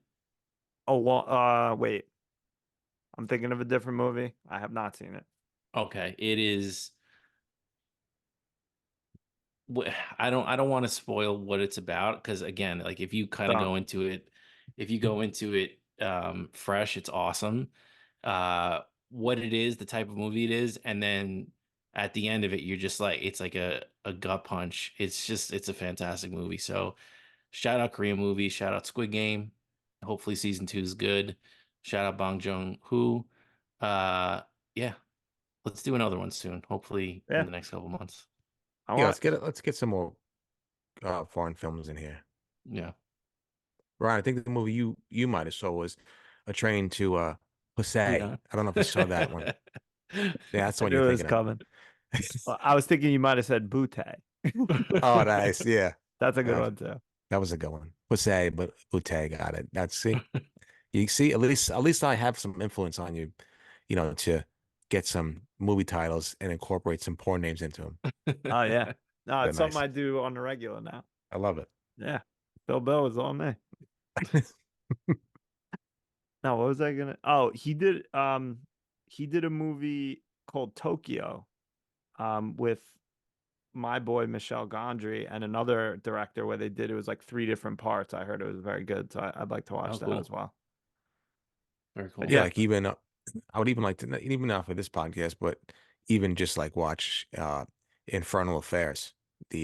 Oh, well, wait. I'm thinking of a different movie. I have not seen it. Okay. It is. I don't want to spoil what it's about, because again, like if you kind of Don't. go into it, fresh, it's awesome. What it is, the type of movie it is, and then at the end of it, you're just like, it's like a gut punch. It's a fantastic movie. So shout out Korean movie, shout out Squid Game. Hopefully season 2 is good. Shout out Bong Joon-ho. Yeah, let's do another one soon. Hopefully Yeah. in the next couple months. Yeah, let's get some more foreign films in here. Yeah. Ryan, I think the movie you might have saw was A Train to Jose. Yeah. I don't know if you saw that one. Yeah, that's the I one knew you're it was thinking coming. Well, I was thinking you might have said Butte. Oh, nice. Yeah. That's a good Uh, one too. That was a good one. Jose, but Ute got it. You see, at least I have some influence on you, to get some movie titles and incorporate some porn names into them. Oh yeah. No, They're it's something nice. I do on the regular now. I love it. Yeah. Bill is on me. Now, what was I gonna? Oh, he did a movie called Tokyo, with my boy Michel Gondry and another director, where it was like 3 different parts. I heard it was very good, so I'd like to watch that cool. as well. Very cool. But Yeah, yeah. like even I would even like to, even not for this podcast, but even just like watch Infernal Affairs, the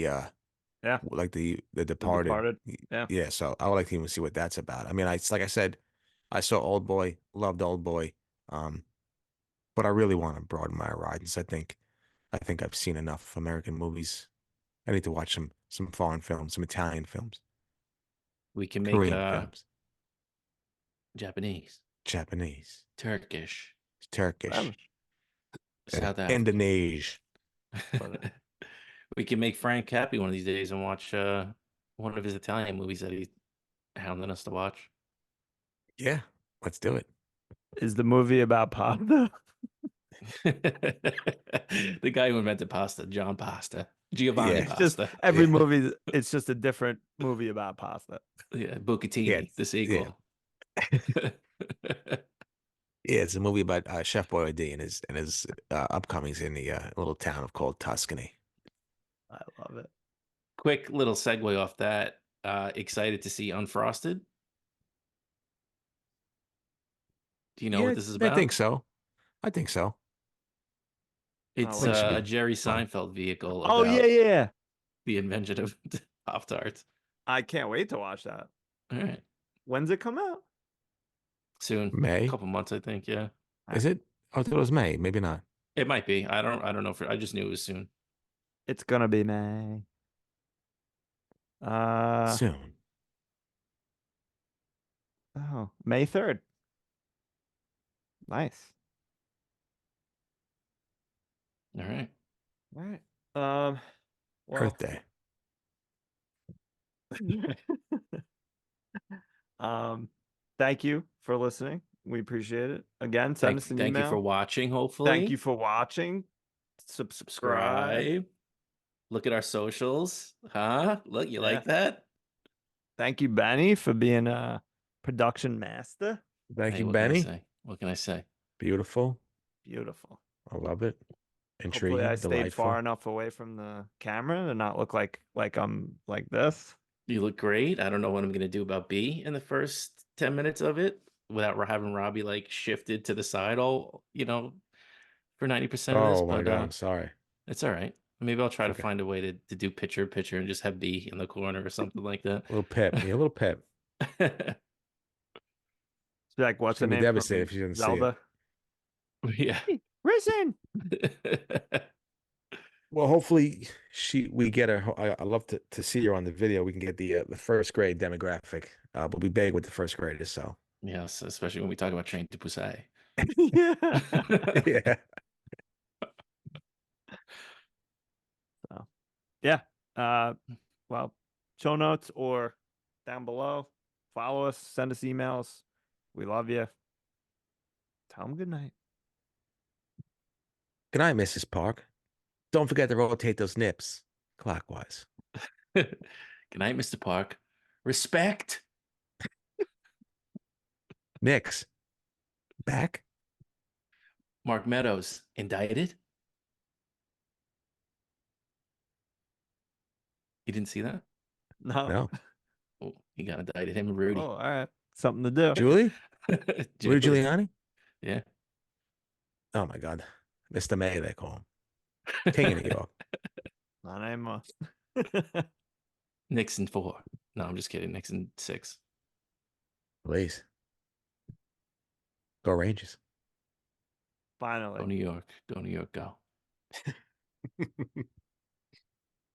Yeah. like the Departed. Departed. Yeah. Yeah, so I would like to even see what that's about. I mean, like I said, I saw Old Boy, loved Old Boy, but I really want to broaden my horizons. I think I've seen enough American movies. I need to watch some foreign films, some Italian films, We can make Korean films, Japanese, Japanese, Turkish, Turkish, Whatever. South African. Indonesia. We can make Frank happy one of these days and watch one of his Italian movies that he's hounding us to watch. Yeah, let's do it. Is the movie about pasta? The guy who invented pasta, John Pasta, Giovanni Yeah. It's just Pasta. every Yeah. movie. It's just a different movie about pasta. Yeah, Bucatini, Yeah, the sequel. yeah. Yeah, it's a movie about Chef Boyardee and his upcomings in the little town of called Tuscany. I love it. Quick little segue off that. Excited to see Unfrosted. Do you know what this is I about? think so. I think so. It's like it should a be Jerry fun. Seinfeld vehicle Oh about yeah. the invention of Pop-Tarts. I can't wait to watch that. All right. When's it come out? Soon. May? A couple months, I think. Yeah. Is it? Oh, I thought it was May. Maybe not. It might be. I don't know I just knew it was soon. It's gonna be May. Soon. Oh, May 3rd. Nice. All right. All right. Well, Earth Day. thank you for listening. We appreciate it. Again, send us an Thank email. you for watching, hopefully. Thank you for watching. Subscribe. Subscribe. Look at our socials. Huh? Look, you like that? Thank you, Benny, for being a production master. Thank Hey, you, what can I Benny. say? What can I say? Beautiful. Beautiful. I love it. Hopefully Intriguing. I stayed Delightful. far enough away from the camera to not look like I'm like this. You look great. I don't know what I'm gonna do about B in the first 10 minutes of it without having Robbie like shifted to the side all, for 90% of this. Oh my But God, I'm sorry. it's all right. Maybe I'll try to Okay. find a way to do picture and just have B in the corner or something like that. A little pep. Yeah, a little pep. It's like, what's She's the gonna be name devastated from if she doesn't see Zelda? Yeah. Risen. Well, hopefully we get her. I love to see her on the video. We can get the first grade demographic. But we beg with the first graders. So Yes, especially when we talk about Train to Busan. Yeah. yeah. So, yeah. Well, show notes or down below. Follow us. Send us emails. We love you. Tell them good night. Good night, Mrs. Park. Don't forget to rotate those nips clockwise. Good night, Mr. Park. Respect. Knicks. Back. Mark Meadows indicted. You didn't see that? No. Oh, he got indicted. Him and Rudy. Oh, all right. Something to do. Julie? Rudy Julie. Giuliani? Yeah. Oh my God. Mr. May, they call him. King of New York. Not anymore. Nixon 4. No, I'm just kidding. Nixon 6. Please. Go Rangers. Finally. Go New York. Go New York. Go.